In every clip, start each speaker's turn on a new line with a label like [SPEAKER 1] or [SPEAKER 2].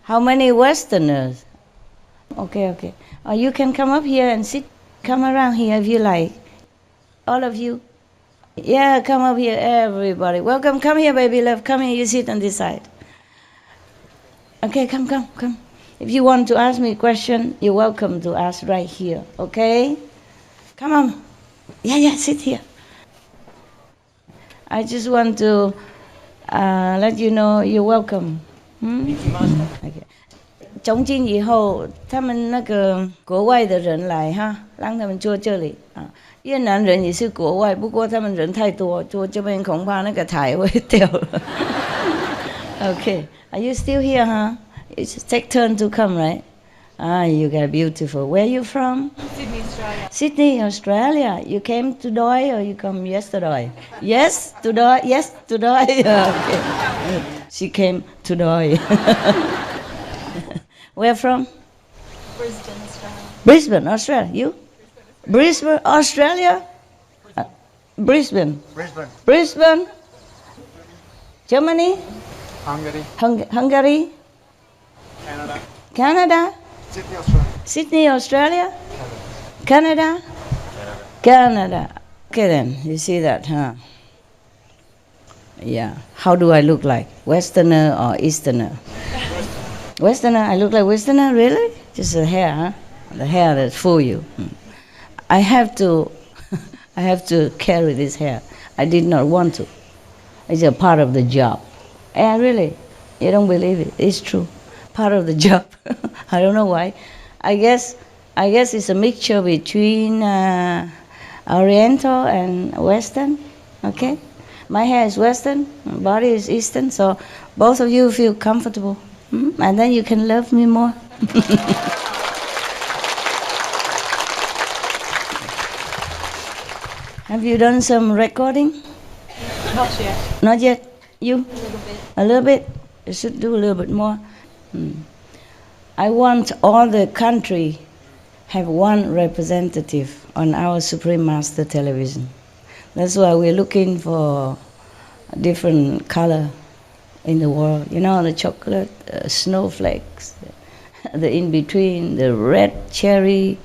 [SPEAKER 1] How many Westerners? Okay. You can come up here and sit. Come around here if you like. All of you. Yeah, come up here, everybody. Welcome. Come here, baby love. Come here. You sit on this side. Okay, come. If you want to ask me a question, you're welcome to ask right here. Okay? Come on. Yeah, sit here. I just want to let you know you're welcome. Okay. 从今以后，他们那个国外的人来哈，让他们坐这里啊。越南人也是国外，不过他们人太多，坐这边恐怕那个台会掉了。Okay, are you still here, huh? It's take turn to come, right? You got beautiful. Where are you from?
[SPEAKER 2] Sydney, Australia.
[SPEAKER 1] Sydney, Australia. You came today or you come yesterday? Yes, today. Yes, today. Okay. She came today. Where from?
[SPEAKER 2] Brisbane, Australia.
[SPEAKER 1] Brisbane, Australia. You? Brisbane, Australia? Brisbane. Brisbane. Germany? Hungary? Canada? Sydney, Australia? Canada? Okay then, you see that, huh? Yeah. How do I look like? Westerner or Easterner? Westerner? I look like Westerner? Really? Just the hair, huh? The hair that fool you. I have to carry this hair. I did not want to. It's a part of the job. Yeah, really. You don't believe it. It's true. Part of the job. I don't know why. I guess it's a mixture between Oriental and Western. Okay? My hair is Western, my body is Eastern, so both of you feel comfortable. And then you can love me more. Have you done some recording?
[SPEAKER 2] Not yet.
[SPEAKER 1] Not yet? You?
[SPEAKER 2] A little bit.
[SPEAKER 1] A little bit? You should do a little bit more. I want all the country have one representative on our Supreme Master television. That's why we're looking for a different color in the world. You know, the chocolate, snowflakes, the in-between, the red cherry,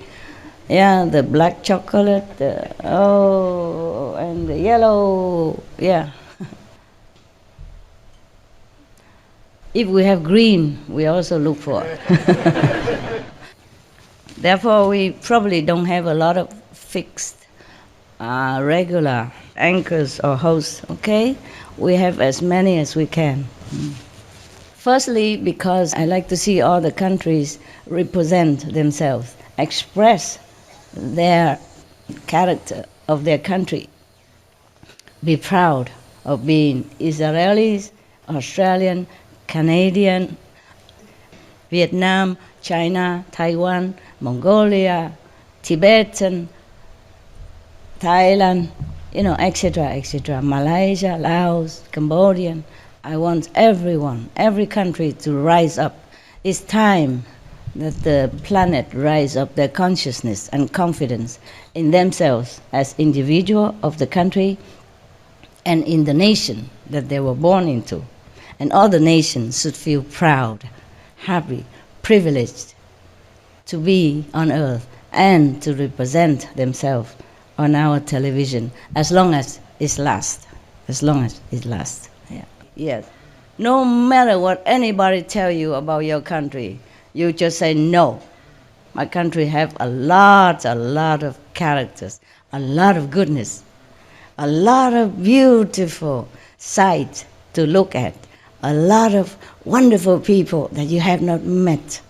[SPEAKER 1] yeah, the black chocolate, and the yellow, yeah. If we have green, we also look for it. Therefore, we probably don't have a lot of fixed, regular anchors or hosts, okay? We have as many as we can. Firstly, because I like to see all the countries represent themselves, express their character of their country. Be proud of being Israelis, Australian, Canadian, Vietnam, China, Taiwan, Mongolia, Tibetan, Thailand, etc., Malaysia, Laos, Cambodian. I want everyone, every country to rise up. It's time that the planet rise up their consciousness and confidence in themselves as individual of the country and in the nation that they were born into. And all the nations should feel proud, happy, privileged to be on earth and to represent themselves on our television as long as it lasts. As long as it lasts. Yeah. Yes. No matter what anybody tell you about your country, you just say no. My country have a lot of characters, a lot of goodness, a lot of beautiful sights to look at, a lot of wonderful people that you have not met.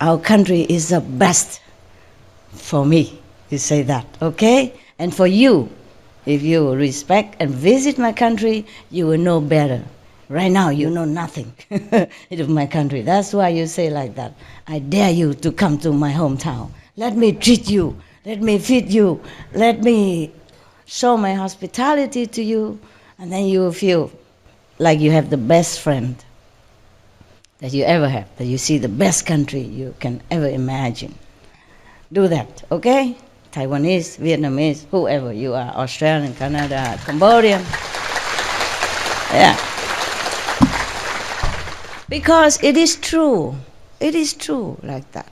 [SPEAKER 1] Our country is the best for me, you say that, okay? And for you, if you respect and visit my country, you will know better. Right now, you know nothing of my country. That's why you say like that. I dare you to come to my hometown. Let me treat you. Let me feed you. Let me show my hospitality to you. And then you will feel like you have the best friend that you ever have, that you see the best country you can ever imagine. Do that, okay? Taiwanese, Vietnamese, whoever you are, Australian, Canada, Cambodian. Yeah. Because it is true. It is true like that.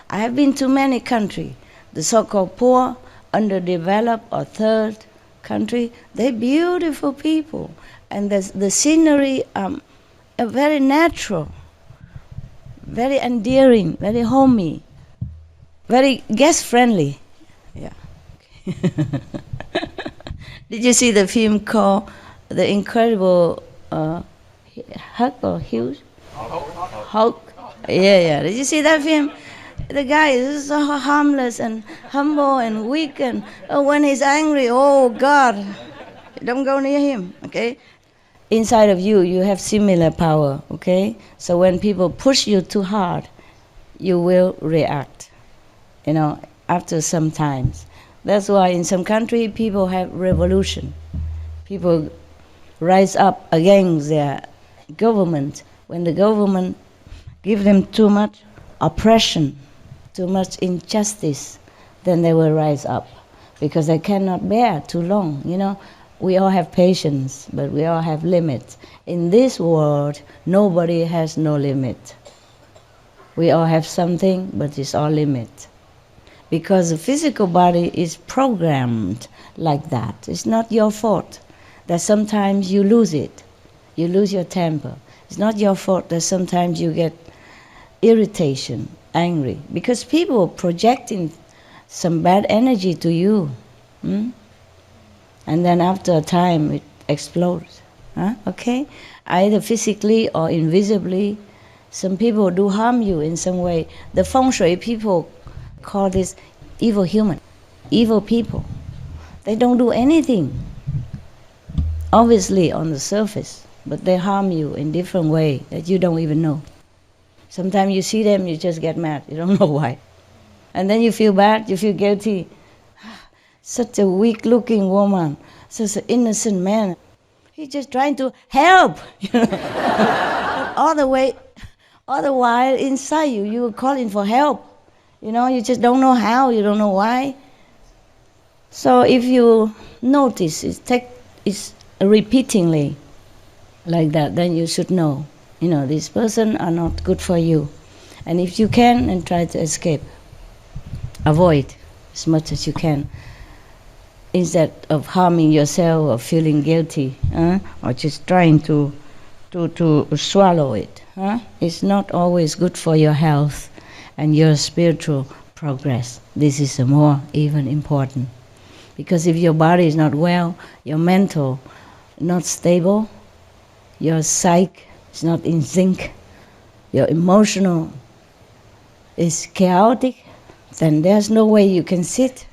[SPEAKER 1] I have been to many countries, the so-called poor, underdeveloped or third country. They're beautiful people. And the scenery are very natural, very endearing, very homey, very guest-friendly. Yeah. Did you see the film called The Incredible Hulk or Hughes? Hulk. Yeah. Did you see that film? The guy is so harmless and humble and weak, and when he's angry, oh God, don't go near him, okay? Inside of you, you have similar power, okay? So when people push you too hard, you will react, after some times. That's why in some country, people have revolution. People rise up against their government. When the government give them too much oppression, too much injustice, then they will rise up because they cannot bear too long. We all have patience, but we all have limits. In this world, nobody has no limit. We all have something, but it's all limit. Because the physical body is programmed like that. It's not your fault that sometimes you lose it. You lose your temper. It's not your fault that sometimes you get irritation, angry, because people projecting some bad energy to you, and then after a time it explodes. Okay, either physically or invisibly. Some people do harm you in some way. The feng shui people call this evil human, evil people. They don't do anything, obviously on the surface, but they harm you in different way that you don't even know. Sometimes you see them, you just get mad. You don't know why. And then you feel bad, you feel guilty. Such a weak-looking woman, such an innocent man. He's just trying to help. All the while inside you are calling for help. You just don't know how, you don't know why. So if you notice, it's repeatingly like that, then you should know. This person are not good for you. And if you can, then try to escape. Avoid as much as you can. Instead of harming yourself or feeling guilty, or just trying to swallow it. It's not always good for your health and your spiritual progress. This is more even important. Because if your body is not well, your mental not stable, your psyche is not in sync, your emotional is chaotic, then there's no way you can sit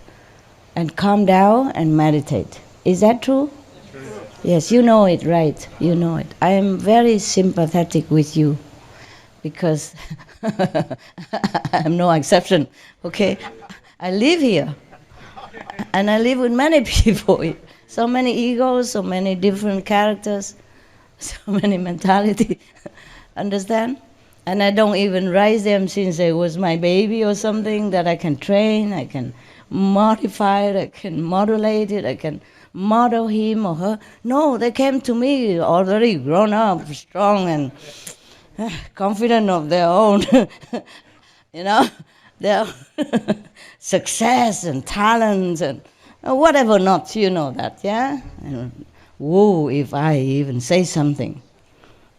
[SPEAKER 1] and calm down and meditate. Is that true? True. Yes, you know it, right? You know it. I am very sympathetic with you because I'm no exception, okay? I live here and I live with many people, so many egos, so many different characters, so many mentality, understand? And I don't even raise them since I was my baby or something that I can train, I can modify it, I can modulate it, I can model him or her. No, they came to me already grown up, strong and confident of their own, their success and talents and whatever not, you know that, yeah? And, whoa, if I even say something,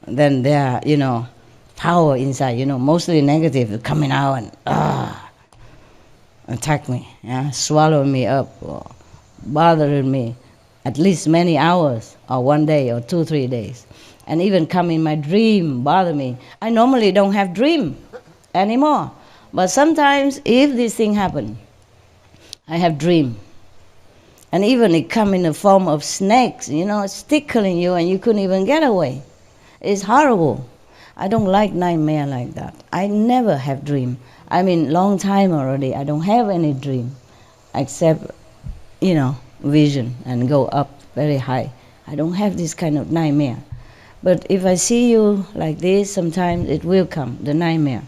[SPEAKER 1] then there are, power inside, mostly negative, coming out and attack me, swallow me up, or bothering me at least many hours, or 1 day, or 2-3 days. And even come in my dream, bother me. I normally don't have dream anymore. But sometimes if this thing happen, I have dream. And even it come in the form of snakes, it's tickling you and you couldn't even get away. It's horrible. I don't like nightmare like that. I never have dream. Long time already, I don't have any dream, except, vision and go up very high. I don't have this kind of nightmare. But if I see you like this, sometimes it will come, the nightmare.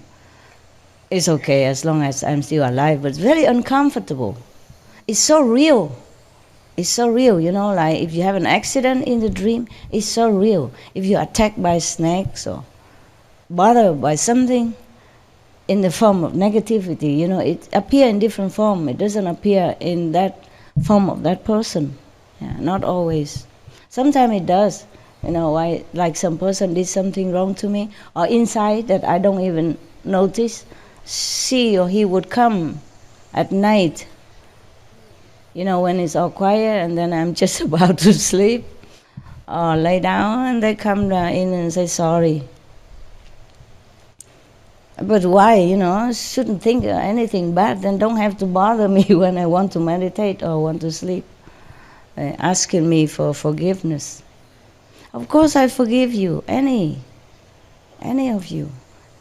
[SPEAKER 1] It's okay as long as I'm still alive, but it's very uncomfortable. It's so real. It's so real, you know, like if you have an accident in the dream, it's so real. If you're attacked by snakes or bothered by something in the form of negativity, you know, it appears in different form. It doesn't appear in that form of that person. Yeah, not always. Sometimes it does. You know, like some person did something wrong to me, or inside that I don't even notice, she or he would come at night, you know, when it's all quiet and then I'm just about to sleep or lay down, and they come in and say sorry. But why, you know, I shouldn't think anything bad, then don't have to bother me when I want to meditate or want to sleep, asking me for forgiveness. Of course I forgive you, any of you.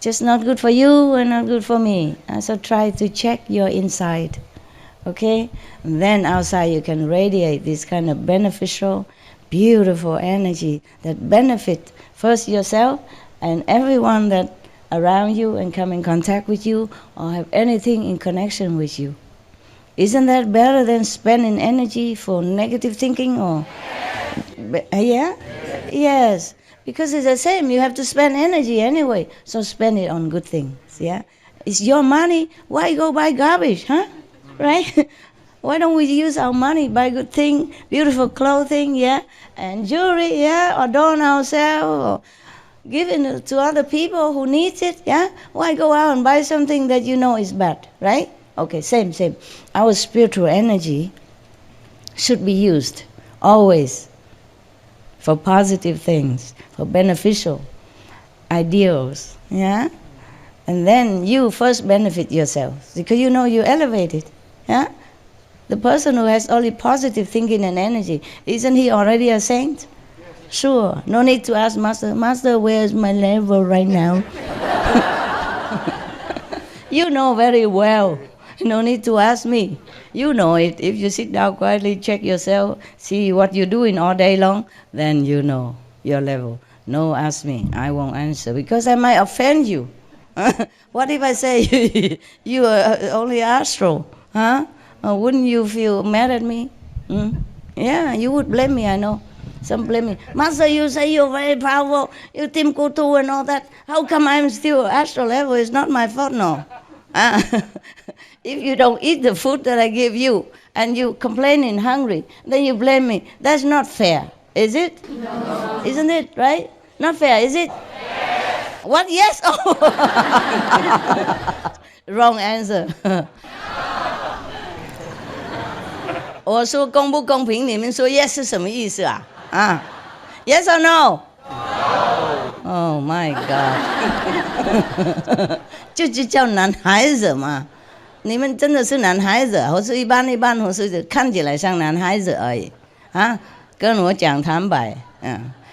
[SPEAKER 1] Just not good for you and not good for me. So try to check your inside, okay? And then outside you can radiate this kind of beneficial, beautiful energy that benefit first yourself and everyone that around you and come in contact with you or have anything in connection with you. Isn't that better than spending energy for negative thinking or... Yeah? Yes. Because it's the same, you have to spend energy anyway, so spend it on good things, yeah? It's your money, why go buy garbage, huh? Right? Why don't we use our money, buy good things, beautiful clothing, yeah? And jewelry, yeah? Adorn ourselves, or give it to other people who need it, yeah? Why go out and buy something that you know is bad, right? Okay, same. Our spiritual energy should be used always for positive things, for beneficial ideals, yeah? And then you first benefit yourself, because you know you're elevated, yeah? The person who has only positive thinking and energy, isn't he already a saint? Sure, no need to ask Master, where's my level right now? You know very well, no need to ask me. You know it. If you sit down quietly, check yourself, see what you're doing all day long, then you know your level. No, ask me. I won't answer because I might offend you. What if I say you are only astral? Huh? Wouldn't you feel mad at me? Yeah, you would blame me, I know. Some blame me. Master, you say you're very powerful, you Tim Kutu and all that. How come I'm still astral level? It's not my fault, no. If you don't eat the food that I give you and you complaining hungry, then you blame me. That's not fair, is it? No. Isn't it, right? Not fair, is it? Yes. What? Yes? Oh. Wrong answer. 我说公不公平，你们说 yes 是什么意思啊？Yes or no? Oh my God. 就叫男孩子嘛。你们真的是男孩子，或是一般，或是看起来像男孩子而已啊？跟我讲坦白，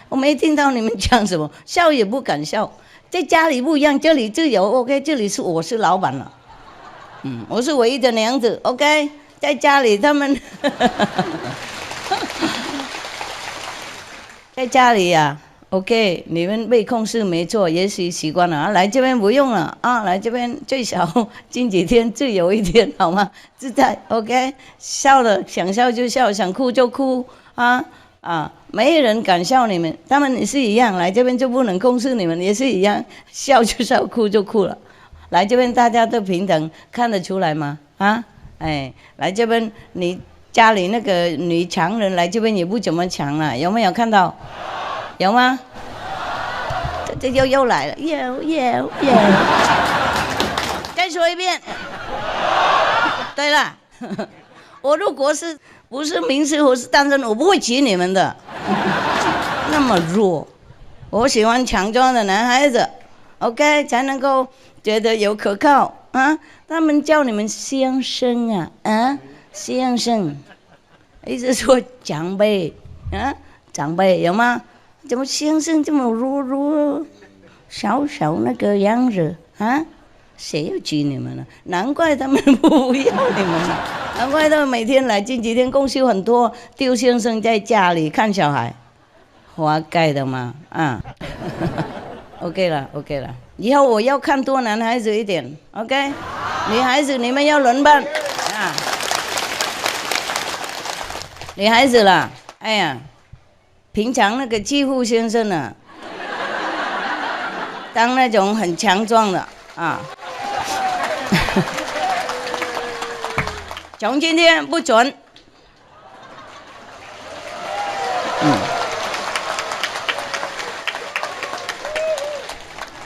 [SPEAKER 1] 我没听到你们讲什么，笑也不敢笑。在家里不一样，这里自由 ，OK， 这里是我是老板了，我是唯一的娘子 ，OK， 在家里他们，在家里呀。OK， 你们被控制没错，也许习惯了啊，来这边不用了啊，来这边最少近几天自由一点好吗？自在 OK， 笑了想笑就笑，想哭就哭没人敢笑你们，他们也是一样，来这边就不能控制你们，也是一样，笑就笑，哭就哭了。来这边大家都平等，看得出来吗？来这边你家里那个女强人来这边也不怎么强了，有没有看到？有吗？这又来了，有。再说一遍。对了，我如果不是名师或是单身，我不会娶你们的。那么弱，我喜欢强壮的男孩子 ，OK， 才能够觉得有可靠啊。他们叫你们先生先生，意思说长辈长辈有吗？怎么先生这么弱小那个样子谁要娶你们了？难怪他们不要你们了，难怪他们每天来，近几天公休很多，丢先生在家里看小孩，活该的嘛OK 了，以后我要看多男孩子一点 ，OK， 女孩子你们要轮班女孩子啦，哎呀，平常那个继父先生啊，当那种很强壮的啊，从今天不准。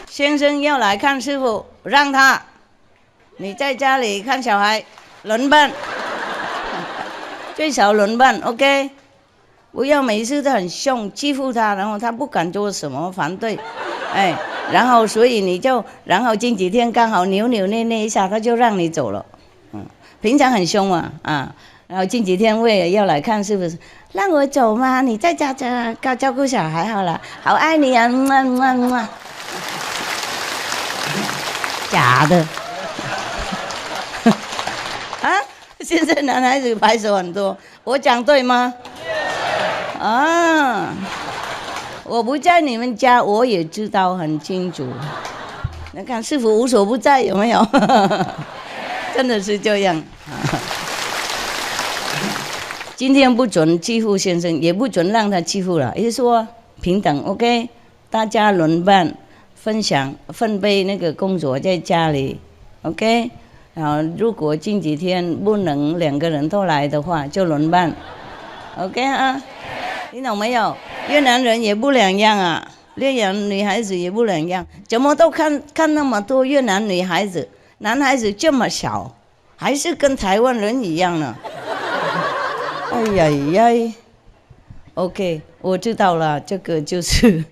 [SPEAKER 1] 先生要来看师傅，让他，你在家里看小孩，轮班，最少轮班 ，OK， 不要每一次都很凶，欺负他，然后他不敢做什么反对，哎，然后所以你就，然后近几天刚好扭扭捏捏一下，他就让你走了，平常很凶嘛，啊，然后近几天为了要来看师傅，让我走吗？你在家照顾小孩好了，好爱你啊，假的啊！现在男孩子拍手很多，我讲对吗？啊，我不在你们家，我也知道很清楚。你看师傅无所不在，有没有？真的是这样。今天不准欺负先生，也不准让他欺负了，也就是说平等 ，OK， 大家轮班。分享分配那个工作在家里 ，OK， 然后如果近几天不能2个人都来的话，就轮班 ，OK 啊？你懂没有？越南人也不两样啊，越南女孩子也不两样，怎么都看那么多越南女孩子，男孩子这么小，还是跟台湾人一样呢？哎呀呀 ，OK， 我知道了，这个就是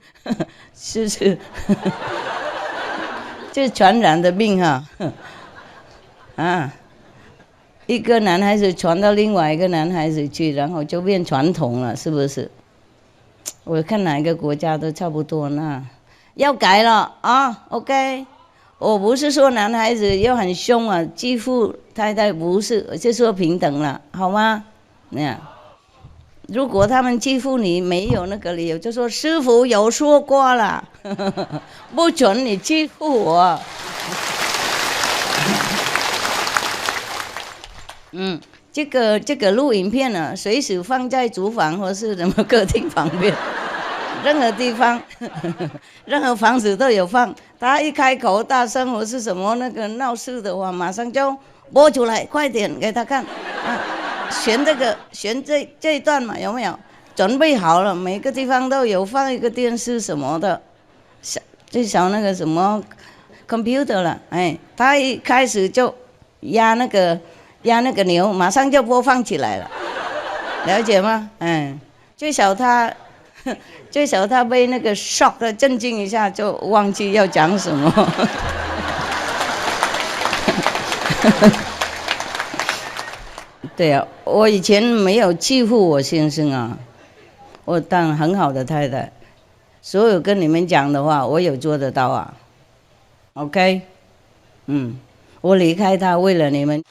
[SPEAKER 1] 就是传染的病哈，啊，一个男孩子传到另外一个男孩子去，然后就变传统了，是不是？我看哪一个国家都差不多呢，要改了啊 ，OK。我不是说男孩子又很凶啊，继父太太不是，我就说平等了，好吗？那样。如果他们欺负你，没有那个理由，就说师父有说过了，不准你欺负我。这个录影片呢，随时放在厨房或是什么客厅旁边，任何地方，任何房子都有放。他一开口大声或是什么那个闹事的话，马上就播出来，快点给他看啊！选这一段嘛，有没有准备好了？每个地方都有放一个电视什么的，最少那个什么 computer 了，哎，他一开始就压那个钮，马上就播放起来了，了解吗？最少他被那个 shock 的震惊一下，就忘记要讲什么。对啊，我以前没有欺负我先生啊，我当很好的太太，所有跟你们讲的话，我有做得到啊。OK， 我离开他为了你们，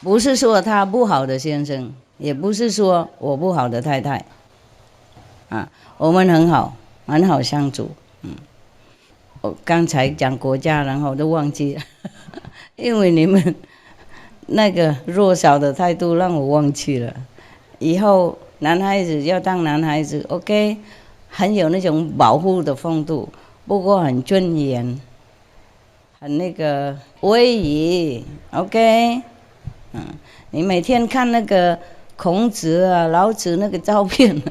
[SPEAKER 1] 不是说他不好的先生，也不是说我不好的太太，啊，我们很好相处，我刚才讲国家，然后都忘记了。因为你们那个弱小的态度让我忘记了，以后男孩子要当男孩子 ，OK， 很有那种保护的风度，不过很尊严，很那个威仪 ，OK， 你每天看那个孔子啊、老子那个照片，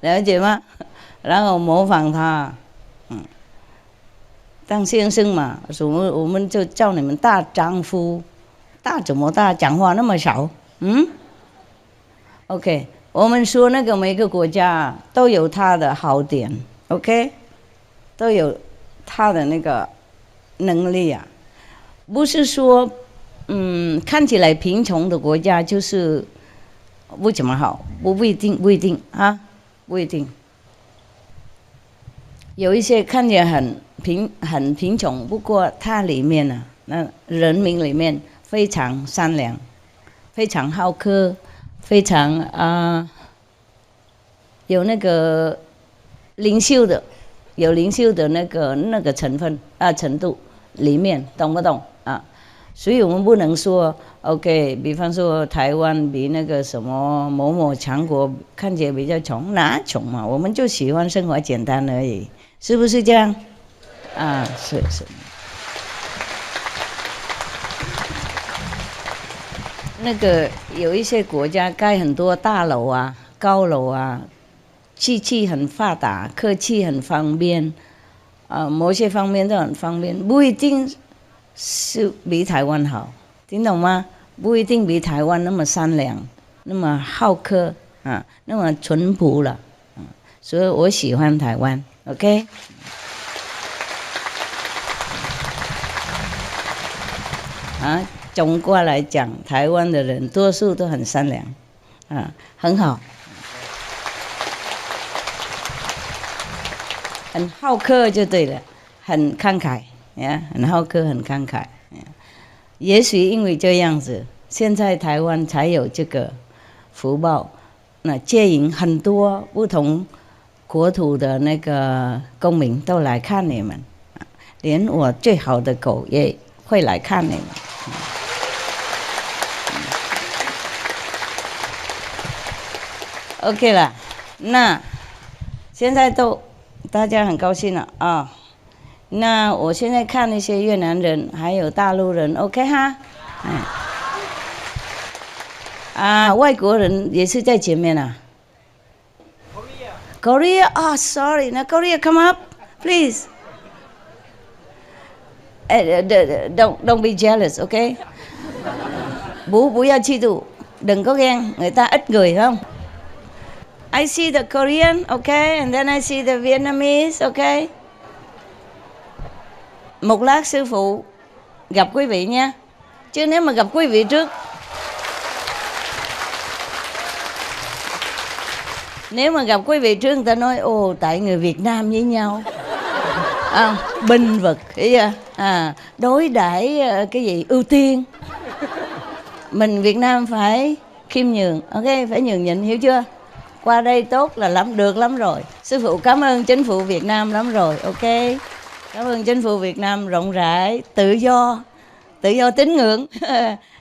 [SPEAKER 1] 了解吗？然后模仿他。当先生嘛，我们就叫你们大丈夫，大怎么大？讲话那么少？OK， 我们说那个每个国家都有它的好点 ，OK， 都有它的那个能力啊，不是说看起来贫穷的国家就是不怎么好，不一定啊，不一定。有一些看起来很贫穷，不过它里面呢，那人民里面非常善良，非常好客，非常有那个领袖的，有领袖的那个成分程度里面，懂不懂啊？所以我们不能说 OK， 比方说台湾比那个什么某某强国看起来比较穷，哪穷嘛？我们就喜欢生活简单而已，是不是这样？啊，是。那个有一些国家盖很多大楼啊、高楼啊，机器很发达，科技很方便，某些方面都很方便，不一定是比台湾好，听懂吗？不一定比台湾那么善良，那么好客啊，那么淳朴了，所以我喜欢台湾 ，OK。总括来讲，台湾的人多数都很善良，很好，很好客就对了，很慷慨，很好客，很慷慨。也许因为这样子，现在台湾才有这个福报，那接引很多不同国土的那个公民都来看你们，连我最好的狗也会来看你们。OK 了，那现在都大家很高兴了啊。那我现在看那些越南人还有大陆人 ，OK 哈？外国人也是在前面啊。Korea 啊 ，Sorry， 那 Korea come up please。Don't be jealous, OK？ 不要嫉妒，đừng có ghen, người ta ít người phải không? I see the Korean, okay, and then I see the Vietnamese, okay. Một lát sư phụ gặp quý vị nha. Chứ nếu mà gặp quý vị trước, nếu mà gặp quý vị trước người ta nói ồ tại người Việt Nam với nhau, binh vực, đối đãi cái gì ưu tiên. Mình Việt Nam phải khiêm nhường, ok, phải nhường nhịn, hiểu chưa? Qua đây tốt là được lắm rồi. Sư phụ cảm ơn chính phủ Việt Nam lắm rồi, ok. Cảm ơn chính phủ Việt Nam rộng rãi, tự do tín ngưỡng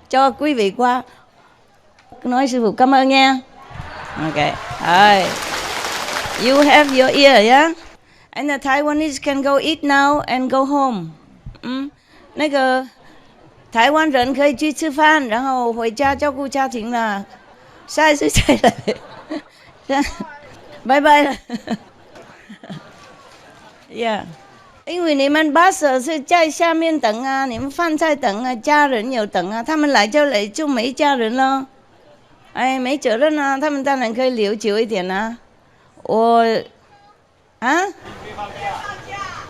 [SPEAKER 1] cho quý vị qua. Nói sư phụ cảm ơn nha. Ok, rồi. You have your ear, yeah? And the Taiwanese can go eat now and go home. 那个台湾人可以去吃饭，然后回家照顾家庭了。下一次再来，拜拜了。Yeah， 因为你们巴士是在下面等啊，你们饭菜等啊，家人有等啊，他们来就没家人了。哎，没责任啊，他们当然可以留久一点啊。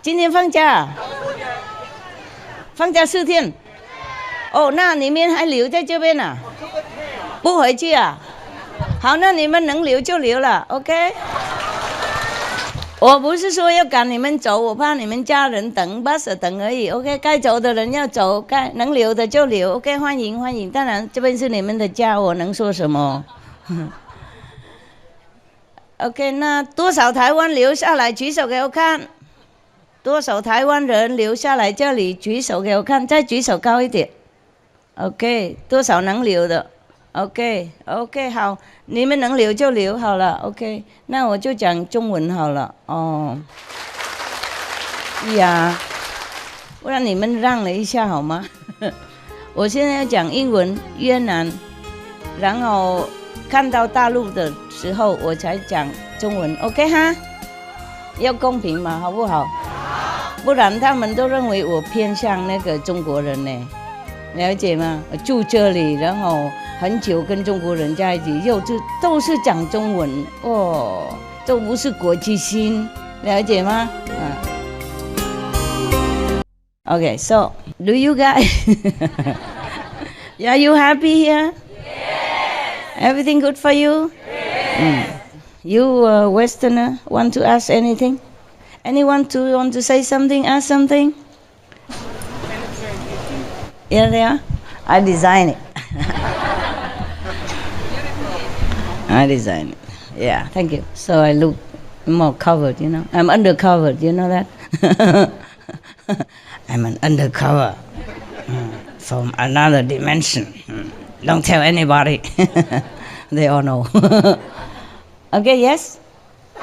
[SPEAKER 1] 今天放假，放假4天。哦，那你们还留在这边啊？不回去啊？好，那你们能留就留了 ，OK。我不是说要赶你们走，我怕你们家人等巴士等而已 ，OK。该走的人要走，该能留的就留 ，OK。欢迎欢迎，当然这边是你们的家，我能说什么？OK， 那多少台湾留下来举手给我看？多少台湾人留下来这里举手给我看？再举手高一点。OK， 多少能留的 ？OK， 好，你们能留就留好了 ，OK。那我就讲中文好了，哦。呀，不然你们让了一下好吗？我现在要讲英文、越南，然后看到大陆的时候我才讲中文 ，OK 哈？要公平嘛，好不好？不然他们都认为我偏向那个中国人呢。了解吗？我住这里，然后很久跟中国人在一起，都是讲中文哦，都不是国际性，了解吗？Okay, so do you guys? Are you happy here?
[SPEAKER 2] Yes.
[SPEAKER 1] Everything good for you?
[SPEAKER 2] Yes.
[SPEAKER 1] You Westerner want to ask anything? Anyone want to say something? Ask something? Yeah, they are. I design it. I design it. Yeah, thank you. So I look more covered, you know. I'm undercover. Do you know that? I'm an undercover. from another dimension. Don't tell anybody. They all know. Okay, yes?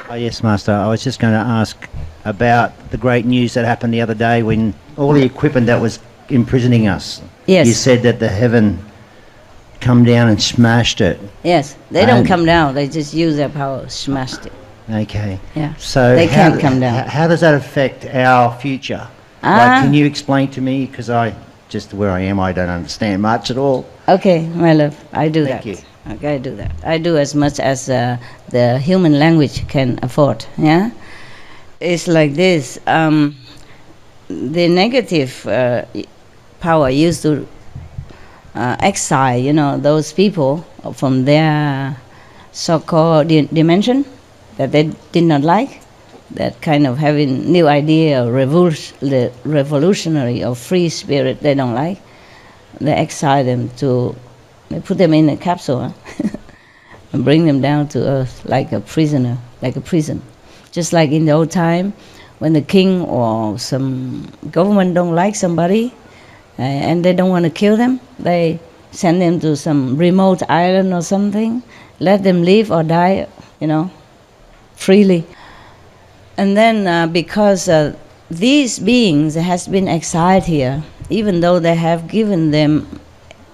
[SPEAKER 3] Oh, yes, Master. I was just going to ask about the great news that happened the other day when all the equipment that was imprisoning us.
[SPEAKER 1] Yes.
[SPEAKER 3] You said that the heaven come down and smashed it.
[SPEAKER 1] Yes, they don't come down. They just use their power, smashed it.
[SPEAKER 3] Okay.
[SPEAKER 1] Yeah.
[SPEAKER 3] So
[SPEAKER 1] they can't come down.
[SPEAKER 3] How does that affect our future? Like, can you explain to me? Because just where I am, I don't understand much at all.
[SPEAKER 1] Okay, my love, I do that.
[SPEAKER 3] Thank you.
[SPEAKER 1] Okay, I do that. I do as much as the human language can afford. Yeah, it's like this. The negative power used to exile, those people from their so-called dimension that they did not like. That kind of having new idea, revolutionary or free spirit they don't like. They exile them they put them in a capsule and bring them down to earth like a prisoner, like a prison. Just like in the old time when the king or some government don't like somebody and they don't want to kill them, they send them to some remote island or something, let them live or die, freely. And then because these beings has been exiled here, even though they have given them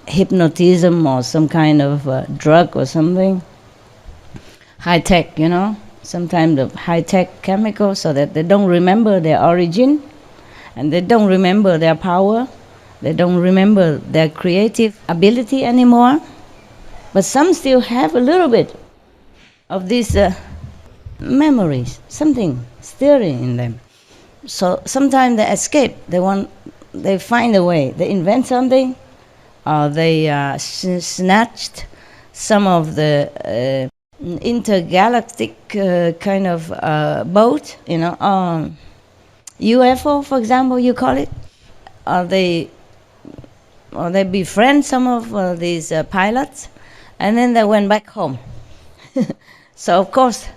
[SPEAKER 1] hypnotism or some kind of drug or something, high tech, some kind of high tech chemical, so that they don't remember their origin and they don't remember their power, they don't remember their creative ability anymore. But some still have a little bit of these memories, something stirring in them. So sometimes they escape. They find a way. They invent something, or they snatched some of the intergalactic kind of boat, UFO, for example, you call it. Or they befriend some of these pilots, and then they went back home. So of course,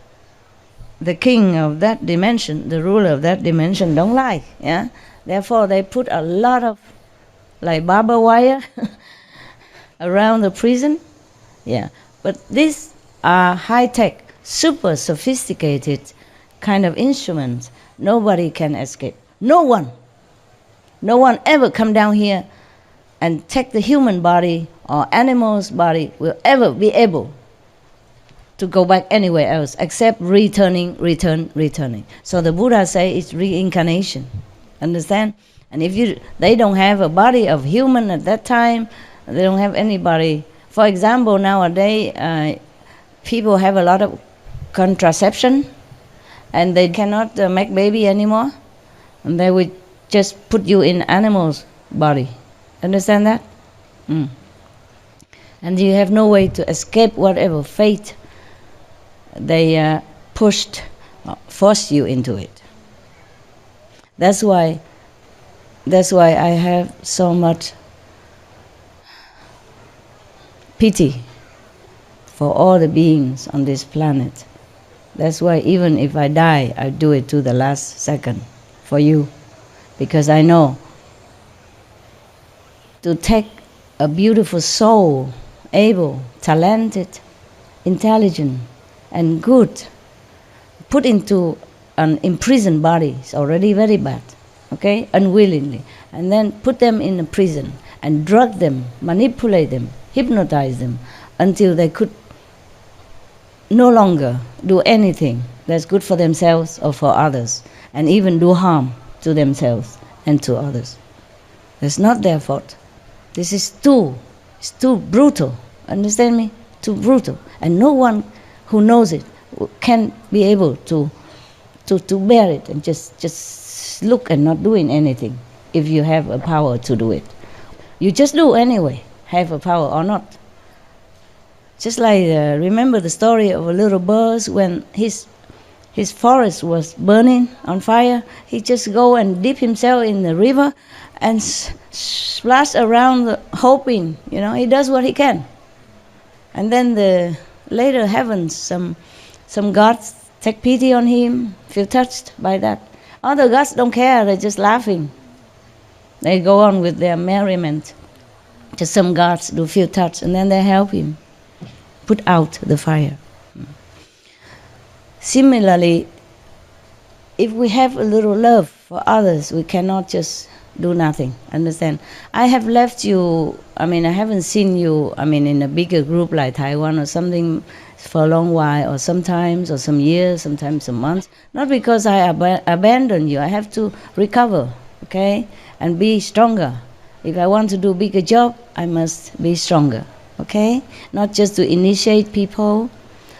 [SPEAKER 1] the king of that dimension, the ruler of that dimension, don't like. Yeah. Therefore, they put a lot of like barbed wire around the prison. Yeah. But these are high-tech, super sophisticated kind of instruments. Nobody can escape. No one ever come down here and take the human body or animal's body will ever be able to go back anywhere else except returning. So the Buddha say it's reincarnation. Understand? And if they don't have a body of human at that time, they don't have anybody. For example, nowadays people have a lot of contraception and they cannot make baby anymore, and they would just put you in animal's body. Understand that? And you have no way to escape whatever fate they forced you into it. That's why I have so much pity for all the beings on this planet. That's why even if I die, I do it to the last second for you, because I know to take a beautiful soul, able, talented, intelligent, and good, put into an imprisoned body is already very bad, okay, unwillingly, and then put them in a prison and drug them, manipulate them, hypnotize them until they could no longer do anything that's good for themselves or for others, and even do harm to themselves and to others. It's not their fault. This is too brutal. Understand me? Too brutal. And no one who knows it can be able to bear it and just look and not doing anything if you have a power to do it. You just do anyway, have a power or not. Just like, remember the story of a little bird when his forest was burning on fire, he just go and dip himself in the river and splash around hoping, he does what he can. And then the later heavens, some gods take pity on him, feel touched by that. Other gods don't care, they're just laughing. They go on with their merriment. Just some guards do few touch, and then they help him put out the fire. Similarly, if we have a little love for others, we cannot just do nothing. Understand? I have left you, I haven't seen you, in a bigger group like Taiwan or something for a long while, or sometimes, or some years, sometimes some months. Not because I abandon you. I have to recover, okay? And be stronger. If I want to do a bigger job, I must be stronger, okay? Not just to initiate people,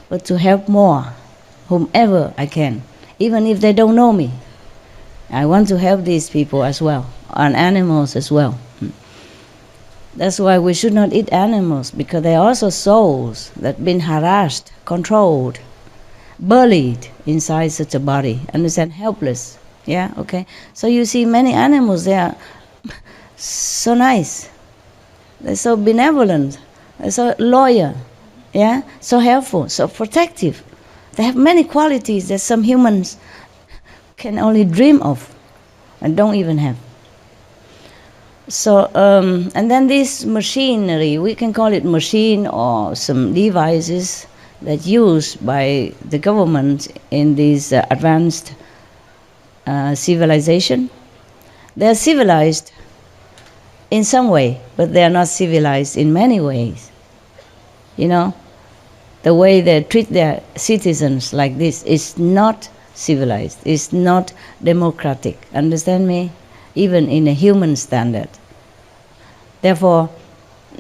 [SPEAKER 1] but to help more, whomever I can, even if they don't know me. I want to help these people as well, and animals as well. That's why we should not eat animals, because they are also souls that have been harassed, controlled, bullied inside such a body. Understand? Helpless. Yeah, okay? So you see many animals, they are so nice. They're so benevolent. They're so loyal. Yeah? So helpful, so protective. They have many qualities that some humans can only dream of and don't even have. So, and then this machinery, we can call it machine or some devices that used by the government in this advanced civilization. They are civilized in some way, but they are not civilized in many ways. You know, the way they treat their citizens like this is not civilized, it's not democratic. Understand me? Even in a human standard. Therefore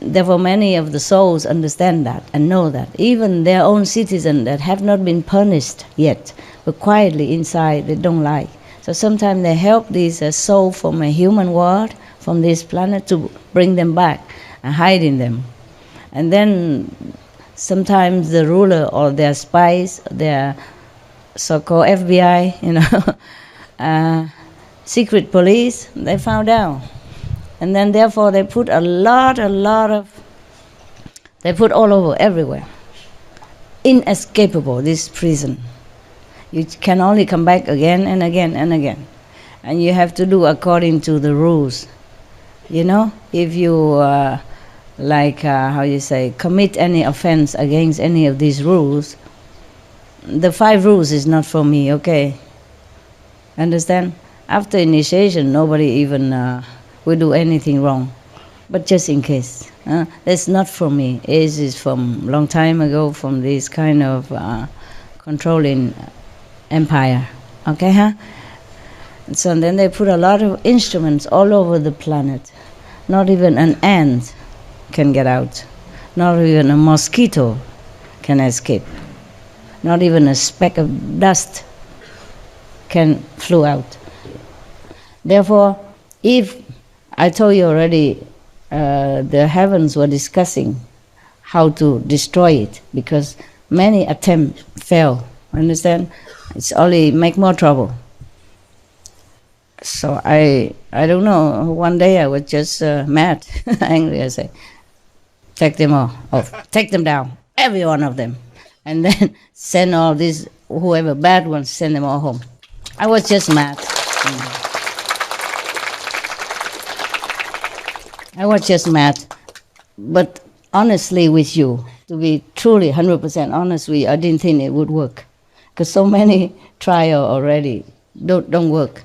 [SPEAKER 1] many of the souls understand that and know that. Even their own citizens that have not been punished yet, but quietly inside they don't like. So sometimes they help these souls from a human world, from this planet, to bring them back and hide in them. And then sometimes the ruler or their spies, their so-called FBI, you know, secret police, they found out. And then therefore they put they put all over, everywhere. Inescapable, this prison. You can only come back again and again and again. And you have to do according to the rules. You know, if you, commit any offense against any of these rules, the 5 rules is not for me, okay? Understand? After initiation, nobody even will do anything wrong. But just in case. That's not for me. It is from long time ago, from this kind of controlling empire. Okay, huh? And so then they put a lot of instruments all over the planet. Not even an ant can get out. Not even a mosquito can escape. Not even a speck of dust can flew out. Therefore, if I told you already, the heavens were discussing how to destroy it, because many attempts fail. Understand? It's only make more trouble. So I don't know. One day I was just mad, angry. I say, take them all off, take them down, every one of them, and then send all these whoever bad ones, send them all home. I was just mad. I was just mad. But honestly with you, to be truly 100% honest with you, I didn't think it would work. Because so many trials already don't work.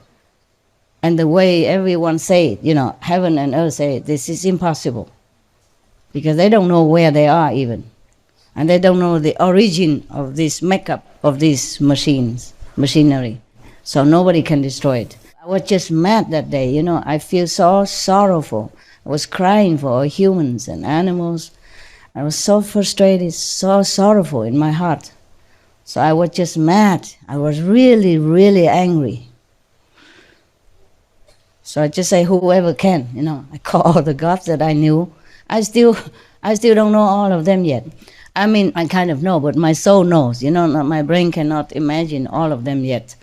[SPEAKER 1] And the way everyone say it, you know, heaven and earth say it, this is impossible. Because they don't know where they are even. And they don't know the origin of this makeup of these machinery. So nobody can destroy it. I was just mad that day, you know. I feel so sorrowful. I was crying for humans and animals. I was so frustrated, so sorrowful in my heart. So I was just mad. I was really, really angry. So I just say, whoever can, you know. I call all the gods that I knew. I still don't know all of them yet. I mean, I kind of know, but my soul knows. You know, my brain cannot imagine all of them yet.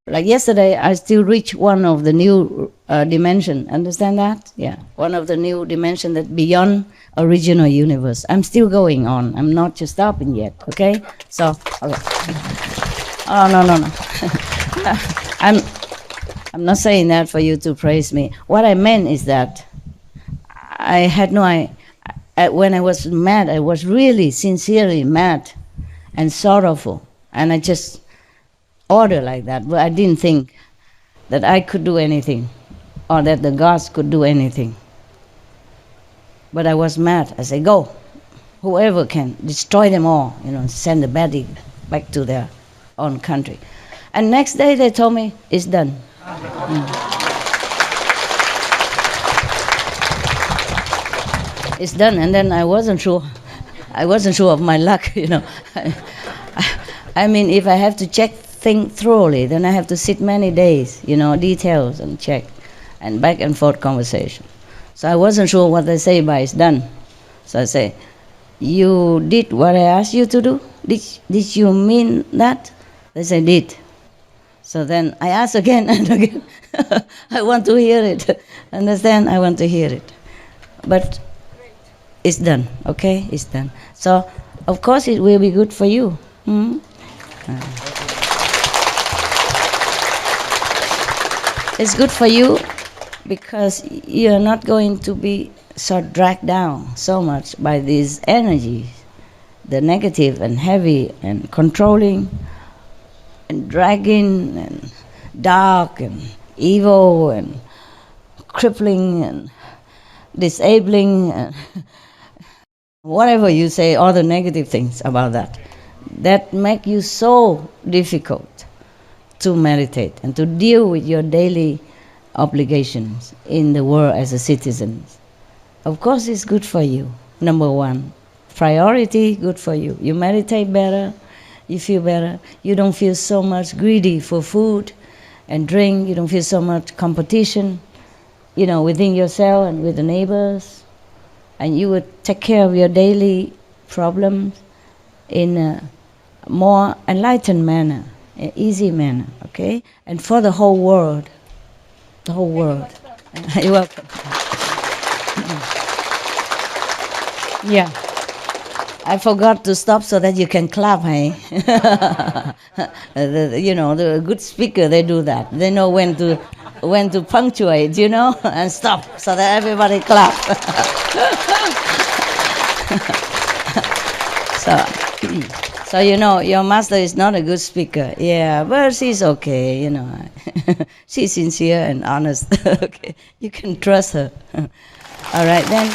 [SPEAKER 1] Like yesterday, I still reached one of the new dimension. Understand that? Yeah, one of the new dimension that beyond original universe. I'm still going on. I'm not just stopping yet. Okay? So, okay. Oh no. I'm not saying that for you to praise me. What I meant is that I had no idea. When I was mad, I was really sincerely mad and sorrowful. And I just ordered like that. But I didn't think that I could do anything or that the gods could do anything. But I was mad. I said, go. Whoever can, destroy them all, send the body back to their own country. And next day they told me, it's done. It's done. And then I wasn't sure of my luck, I mean, if I have to check things thoroughly, then I have to sit many days, details and check, and back and forth conversation. So I wasn't sure what they say by it's done. So I say, you did what I asked you to do? Did you mean that? They say, did. So then I ask again and again. I want to hear it. Understand? I want to hear it. But it's done, okay? It's done. So, of course, it will be good for you. It's good for you because you're not going to be so dragged down so much by these energies, the negative and heavy and controlling and dragging and dark and evil and crippling and disabling and whatever you say, all the negative things about that make you so difficult to meditate and to deal with your daily obligations in the world as a citizen. Of course it's good for you, number one. Priority, good for you. You meditate better, you feel better. You don't feel so much greedy for food and drink. You don't feel so much competition, within yourself and with the neighbors. And you would take care of your daily problems in a more enlightened manner, an easy manner, okay? And for the whole world. The whole world. You're welcome. Yeah. I forgot to stop so that you can clap, hey? The good speaker, they do that. They know when to punctuate, and stop so that everybody clap. So your master is not a good speaker. Yeah, but she's okay, She's sincere and honest. Okay, you can trust her. All right, then.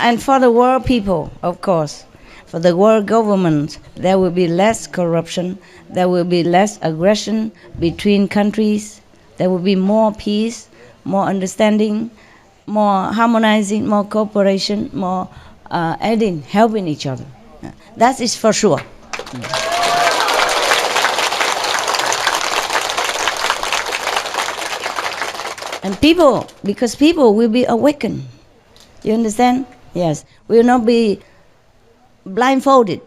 [SPEAKER 1] And for the world people, of course, for the world government, there will be less corruption, there will be less aggression between countries, there will be more peace, more understanding, more harmonizing, more cooperation, more helping each other. That is for sure. And because people will be awakened. You understand? Yes. We will not be blindfolded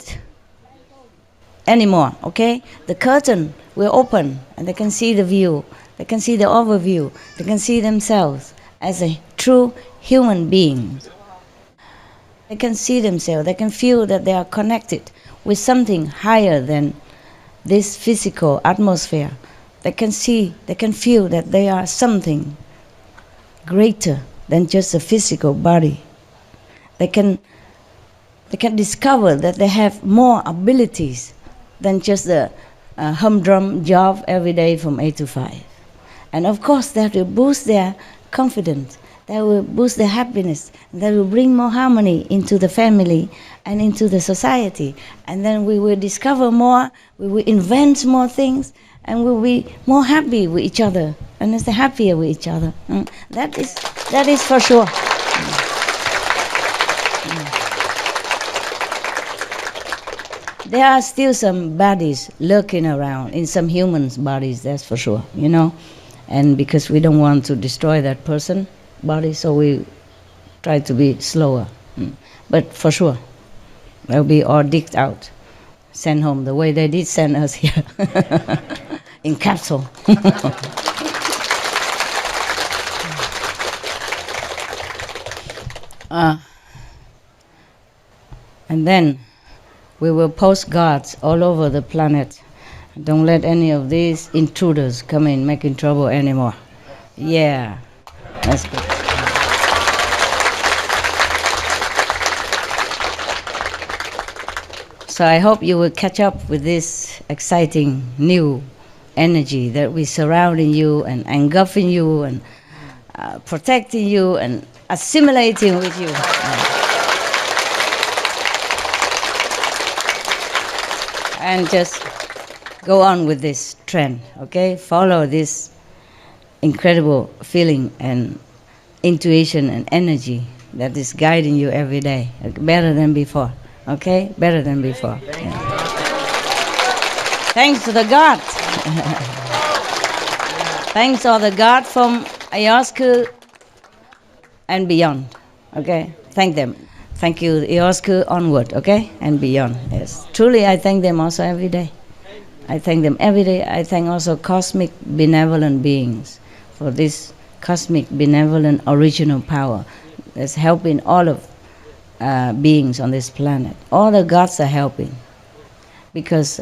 [SPEAKER 1] anymore, okay? The curtain will open and they can see the view, they can see the overview, they can see themselves as a true human being. They can see themselves, they can feel that they are connected with something higher than this physical atmosphere. They can see, they can feel that they are something greater than just a physical body. They can discover that they have more abilities than just a humdrum job every day from 8 to 5. And of course that will boost their confidence, that will boost their happiness, that will bring more harmony into the family and into the society. And then we will discover more, we will invent more things, and we will be more happy with each other, and happier with each other. That is for sure. There are still some bodies lurking around in some humans' bodies, that's for sure, And because we don't want to destroy that person body, so we try to be slower. But for sure, they'll be all digged out, sent home the way they did send us here, in capsule. And then we will post guards all over the planet. Don't let any of these intruders come in making trouble anymore. Yeah, that's good. So I hope you will catch up with this exciting new energy that we surrounding you and engulfing you and protecting you and assimilating with you. And just go on with this trend, okay? Follow this incredible feeling and intuition and energy that is guiding you every day, better than before, okay? Better than before. Yeah. Thanks to the God. Thanks to the God from Iosku and beyond, okay? Thank them. Thank you, Iosku onward, okay? And beyond, yes. Truly, I thank them also every day. I thank them every day. I thank also cosmic benevolent beings for this cosmic benevolent original power that's helping all of beings on this planet. All the gods are helping because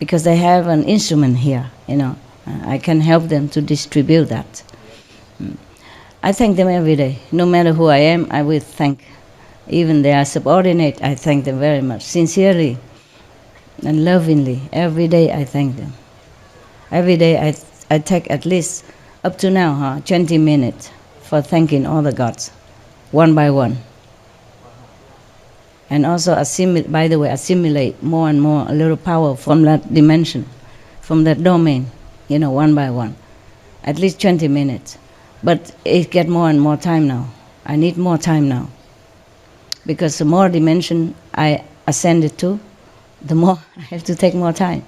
[SPEAKER 1] they have an instrument here, you know. I can help them to distribute that. I thank them every day. No matter who I am, I will thank. Even they are subordinate, I thank them very much, sincerely and lovingly. Every day I thank them. Every day I take at least, up to now, 20 minutes for thanking all the gods, one by one. And also assimilate more and more a little power from that dimension, from that domain, you know, one by one. At least 20 minutes. But it gets more and more time now. I need more time now. Because the more dimension I ascend it to, the more I have to take more time.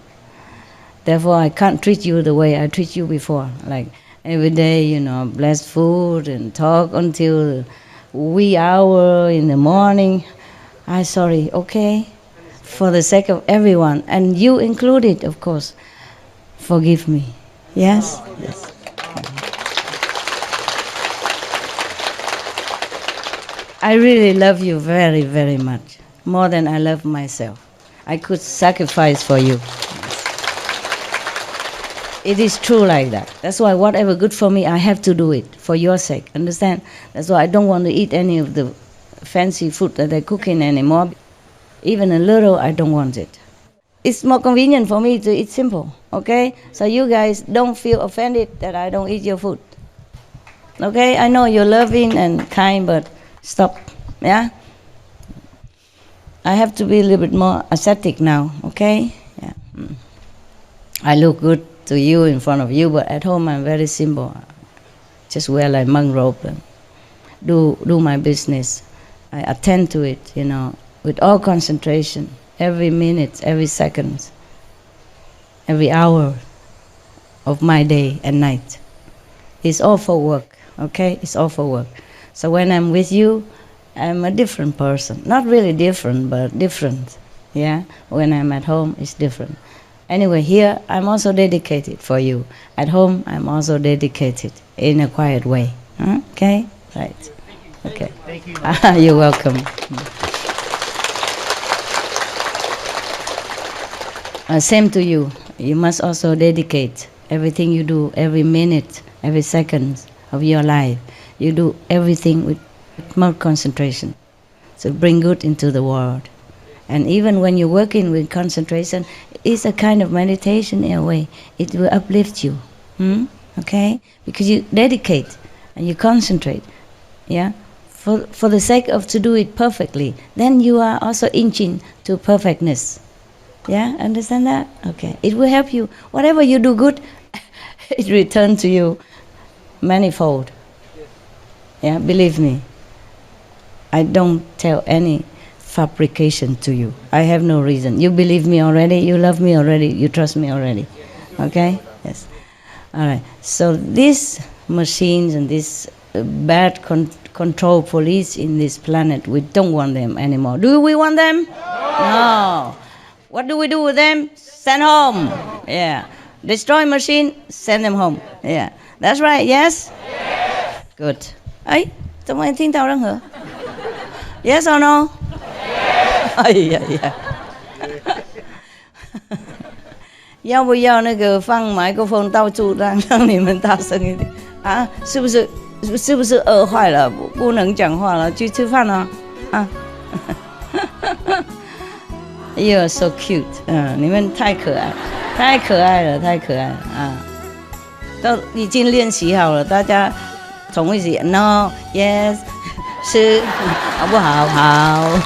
[SPEAKER 1] Therefore, I can't treat you the way I treat you before. Like every day, you know, bless food and talk until wee hour in the morning. I'm sorry, okay? For the sake of everyone, and you included, of course, forgive me. Yes? Yes. I really love you very, very much. More than I love myself. I could sacrifice for you. It is true like that. That's why whatever good for me, I have to do it for your sake. Understand? That's why I don't want to eat any of the fancy food that they're cooking anymore. Even a little, I don't want it. It's more convenient for me to eat simple, okay? So you guys don't feel offended that I don't eat your food. Okay? I know you're loving and kind, but stop, yeah? I have to be a little bit more ascetic now, okay? Yeah. I look good to you in front of you, but at home I'm very simple. Just wear like monk robe and do my business. I attend to it, you know, with all concentration, every minute, every second, every hour of my day and night. It's all for work, okay? It's all for work. So when I'm with you, I'm a different person. Not really different, but different, yeah? When I'm at home, it's different. Anyway, here, I'm also dedicated for you. At home, I'm also dedicated in a quiet way. Okay? Right. Okay.
[SPEAKER 3] Thank you.
[SPEAKER 1] You're welcome. Same to you. You must also dedicate everything you do, every minute, every second of your life. You do everything with more concentration. So bring good into the world. And even when you're working with concentration, it's a kind of meditation in a way. It will uplift you. Okay? Because you dedicate and you concentrate. Yeah? For the sake of to do it perfectly. Then you are also inching to perfectness. Yeah? Understand that? Okay. It will help you. Whatever you do good, it returns to you manifold. Yeah? Believe me. I don't tell any fabrication to you. I have no reason. You believe me already, you love me already, you trust me already. Okay? Yes. All right. So these machines and this bad control police in this planet, we don't want them anymore. Do we want them? No. What do we do with them? Send home. Yeah. Destroy machine, send them home. Yeah. That's right, yes?
[SPEAKER 2] Yes.
[SPEAKER 1] Good. Ấy, tụi mày tin tao đang hả? Yes or no? Yeah. 要不要那个放麦克风到处让你们大声一点啊？是不是饿坏了不能讲话了？去吃饭了啊？ You are so cute. 你们太可爱，太可爱了，太可爱了啊！都已经练习好了，大家同一起 No, Yes, 是，好不好？好。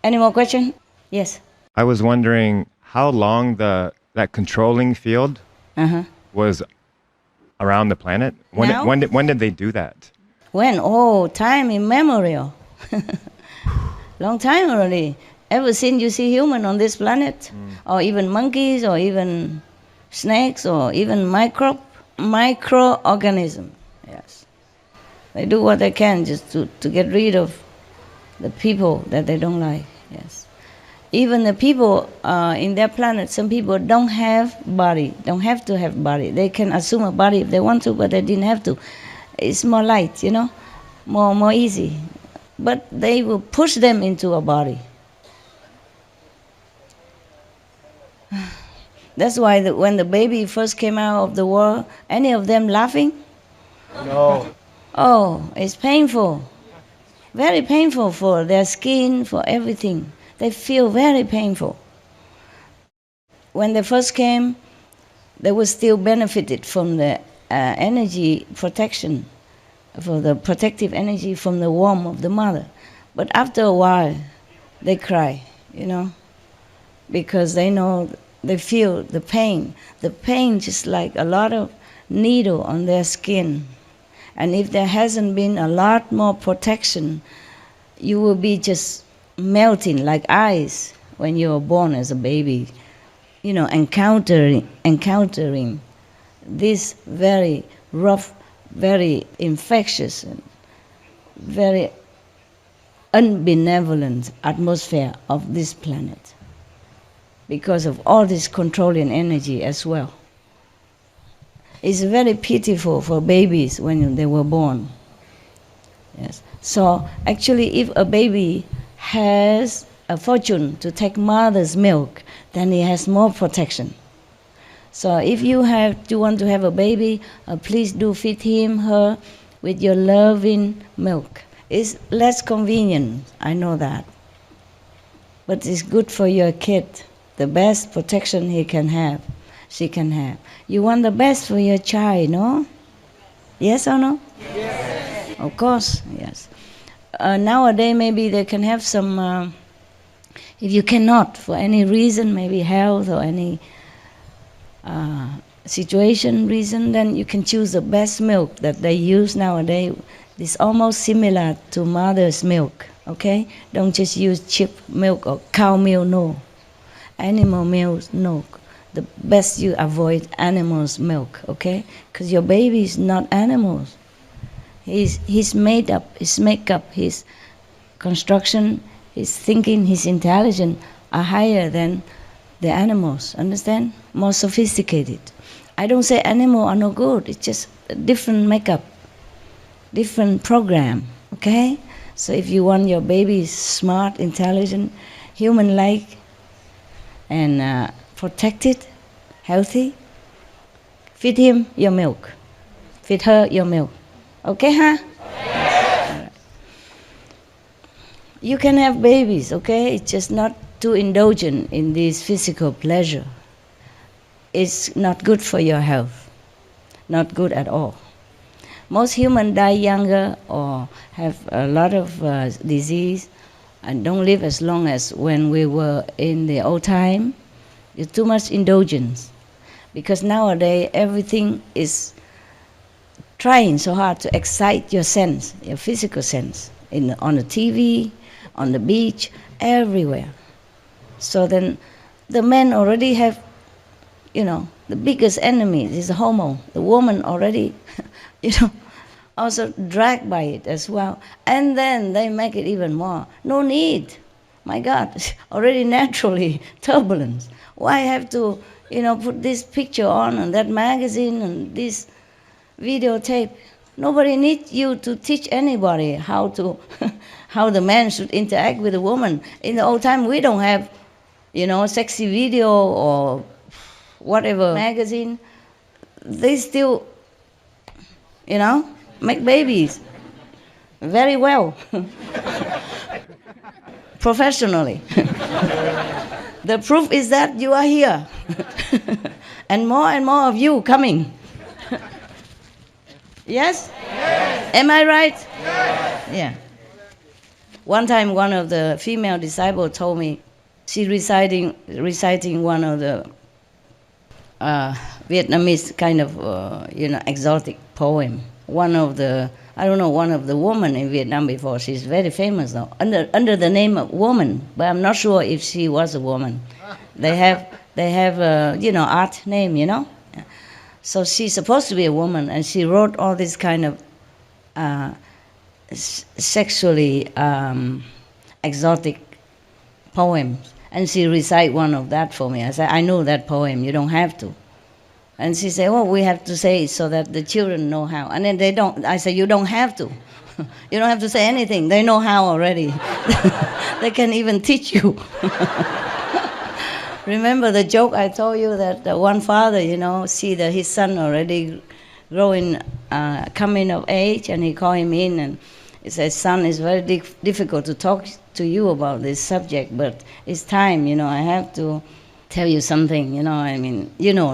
[SPEAKER 1] Any more question? Yes.
[SPEAKER 4] I was wondering how long that controlling field was around the planet. When did they do that?
[SPEAKER 1] When? Oh, time immemorial. Long time already. Ever since you see human on this planet, or even monkeys, or even snakes, or even microorganism. Yes, they do what they can just to get rid of the people that they don't like. Yes, even the people in their planet, some people don't have body, don't have to have body. They can assume a body if they want to, but they didn't have to. It's more light, more easy. But they will push them into a body. That's why when the baby first came out of the world, any of them laughing?
[SPEAKER 3] No.
[SPEAKER 1] Oh, it's painful. Very painful for their skin, for everything. They feel very painful. When they first came, they were still benefited from the energy protection, for the protective energy from the womb of the mother. But after a while, they cry, because they know, they feel the pain. The pain just like a lot of needle on their skin. And if there hasn't been a lot more protection, you will be just melting like ice when you were born as a baby, encountering this very rough, very infectious, and very unbenevolent atmosphere of this planet because of all this controlling energy as well. It's very pitiful for babies when they were born. Yes. So actually, if a baby has a fortune to take mother's milk, then he has more protection. So if you want to have a baby, please do feed him, her, with your loving milk. It's less convenient, I know that. But it's good for your kid. The best protection he can have, she can have. You want the best for your child, no? Yes or no? Yes. Of course, yes. Nowadays, maybe they can have some, if you cannot, for any reason, maybe health or any situation reason, then you can choose the best milk that they use nowadays. It's almost similar to mother's milk, okay? Don't just use cheap milk or cow milk, no. Animal milk, no. The best you avoid animals' milk, okay? Because your baby is not animals. He's made up, his makeup, his construction, his thinking, his intelligence are higher than the animals, understand? More sophisticated. I don't say animals are no good, it's just a different makeup, different program, okay? So if you want your baby smart, intelligent, human-like, and protected, healthy, feed him your milk, feed her your milk. Okay, huh? Yes. You can have babies, okay? It's just not too indulgent in this physical pleasure. It's not good for your health, not good at all. Most humans die younger or have a lot of disease and don't live as long as when we were in the old time. It's too much indulgence. Because nowadays everything is trying so hard to excite your sense, your physical sense, on the TV, on the beach, everywhere. So then the men already have, the biggest enemy is the hormone. The woman already, also dragged by it as well. And then they make it even more. No need. My God, already naturally turbulence. Why have to, put this picture on and that magazine and this videotape? Nobody needs you to teach anybody how the man should interact with the woman. In the old time, we don't have, sexy video or whatever magazine. They still, make babies very well. professionally. The proof is that you are here. And more of you coming. Yes?
[SPEAKER 2] Yes.
[SPEAKER 1] Am I right?
[SPEAKER 2] Yes.
[SPEAKER 1] Yeah. One time one of the female disciples told me, she reciting one of the Vietnamese kind of, exotic poem. One of the woman in Vietnam before. She's very famous now, under the name of woman, but I'm not sure if she was a woman. They have art name, you know. So she's supposed to be a woman, and she wrote all this kind of sexually exotic poems. And she recite one of that for me. I said, I know that poem, you don't have to. And she said, oh, we have to say it so that the children know how. And then they don't. I said, you don't have to. You don't have to say anything. They know how already. They can even teach you. Remember the joke I told you that one father, see that his son already growing, coming of age, and he called him in and he said, son, it's very difficult to talk to you about this subject, but it's time, I have to tell you something, you know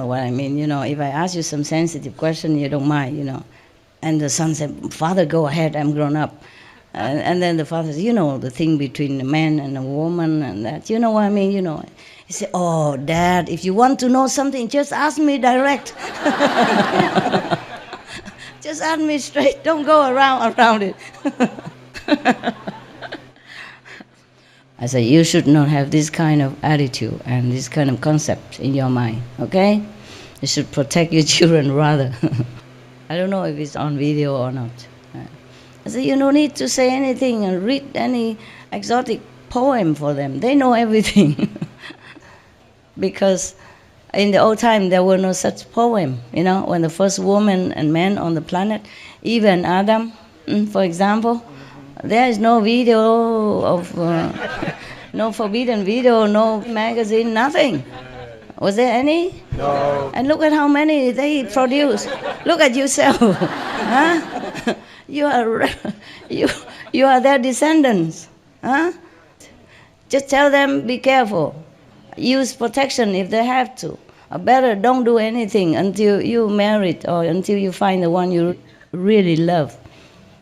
[SPEAKER 1] what I mean, if I ask you some sensitive question, you don't mind, And the son said, Father, go ahead, I'm grown up. And then the father said, the thing between a man and a woman and that, you know what I mean, He said, oh, Dad, if you want to know something, just ask me direct. Just ask me straight, don't go around it. I said, you should not have this kind of attitude and this kind of concept in your mind, okay? You should protect your children rather. I don't know if it's on video or not. I said, you don't need to say anything and read any exotic poem for them. They know everything. Because in the old time, there were no such poem, when the first woman and man on the planet, even Adam, for example, there is no video of, no forbidden video, no magazine, nothing. Was there any?
[SPEAKER 2] No.
[SPEAKER 1] And look at how many they produce. Look at yourself. Huh? You are their descendants. Huh? Just tell them, be careful. Use protection if they have to. Or better, don't do anything until you married or until you find the one you really love.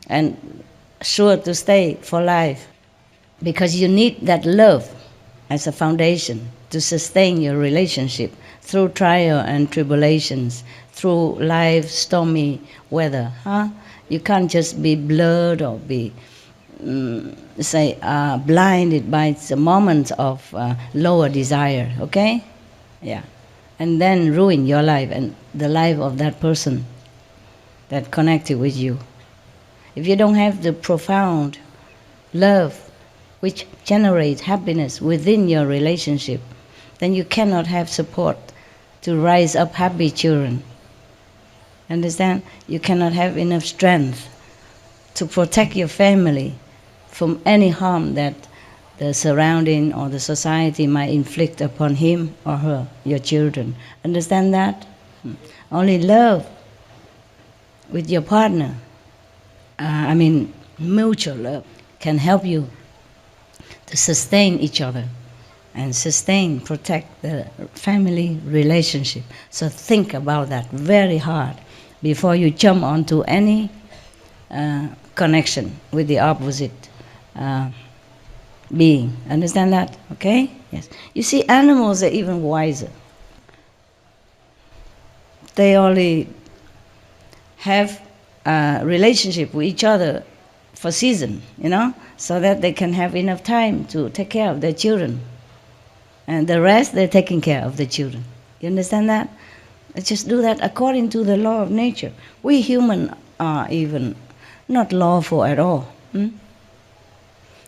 [SPEAKER 1] And sure to stay for life, because you need that love as a foundation to sustain your relationship through trial and tribulations, through life's stormy weather. You can't just be blurred or be, blinded by the moments of lower desire, okay? Yeah. And then ruin your life and the life of that person that connected with you. If you don't have the profound love which generates happiness within your relationship, then you cannot have support to rise up happy children. Understand? You cannot have enough strength to protect your family from any harm that the surrounding or the society might inflict upon him or her, your children. Understand that? Only love with your partner, mutual love, can help you to sustain each other and protect the family relationship. So think about that very hard before you jump onto any connection with the opposite being. Understand that? Okay? Yes. You see, animals are even wiser. They only have a relationship with each other for season, so that they can have enough time to take care of their children. And the rest, they're taking care of the children. You understand that? Let's just do that according to the law of nature. We humans are even not lawful at all.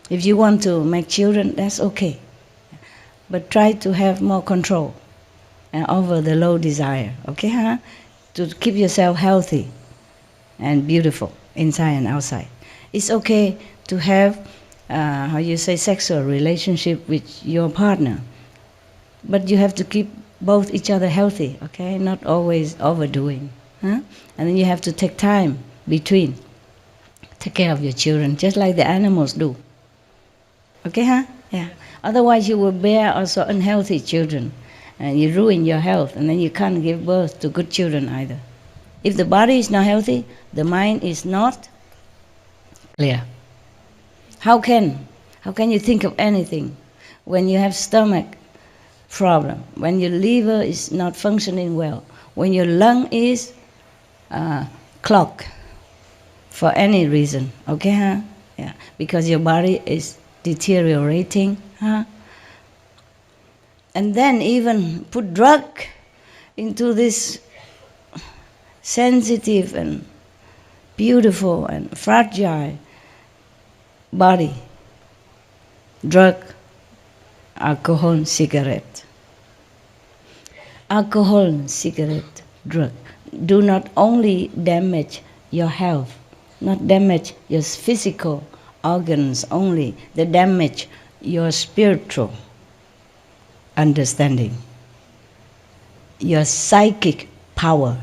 [SPEAKER 1] If you want to make children, that's okay. But try to have more control over the low desire, okay? To keep yourself healthy and beautiful inside and outside. It's okay to have, sexual relationship with your partner. But you have to keep both each other healthy, okay? Not always overdoing. And then you have to take time between. Take care of your children, just like the animals do. Okay, Yeah. Otherwise, you will bear also unhealthy children, and you ruin your health, and then you can't give birth to good children either. If the body is not healthy, the mind is not clear. How can you think of anything when you have stomach problem, when your liver is not functioning well, when your lung is clogged for any reason? Okay, huh? Yeah, because your body is deteriorating, huh? And then even put drug into this sensitive and beautiful and fragile body. Drug, alcohol, cigarette. Alcohol, cigarette, drug do not only damage your health, not damage your physical organs only, they damage your spiritual understanding, your psychic power.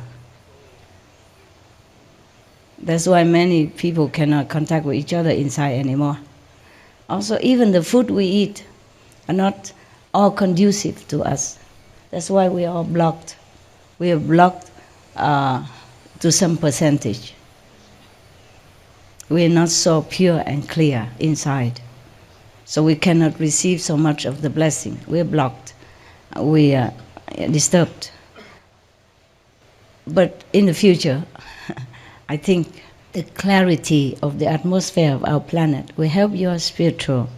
[SPEAKER 1] That's why many people cannot contact with each other inside anymore. Also, even the food we eat are not all conducive to us. That's why we are all blocked. We are blocked to some percentage. We are not so pure and clear inside. So we cannot receive so much of the blessing. We are blocked. We are disturbed. But in the future, I think the clarity of the atmosphere of our planet will help your spiritual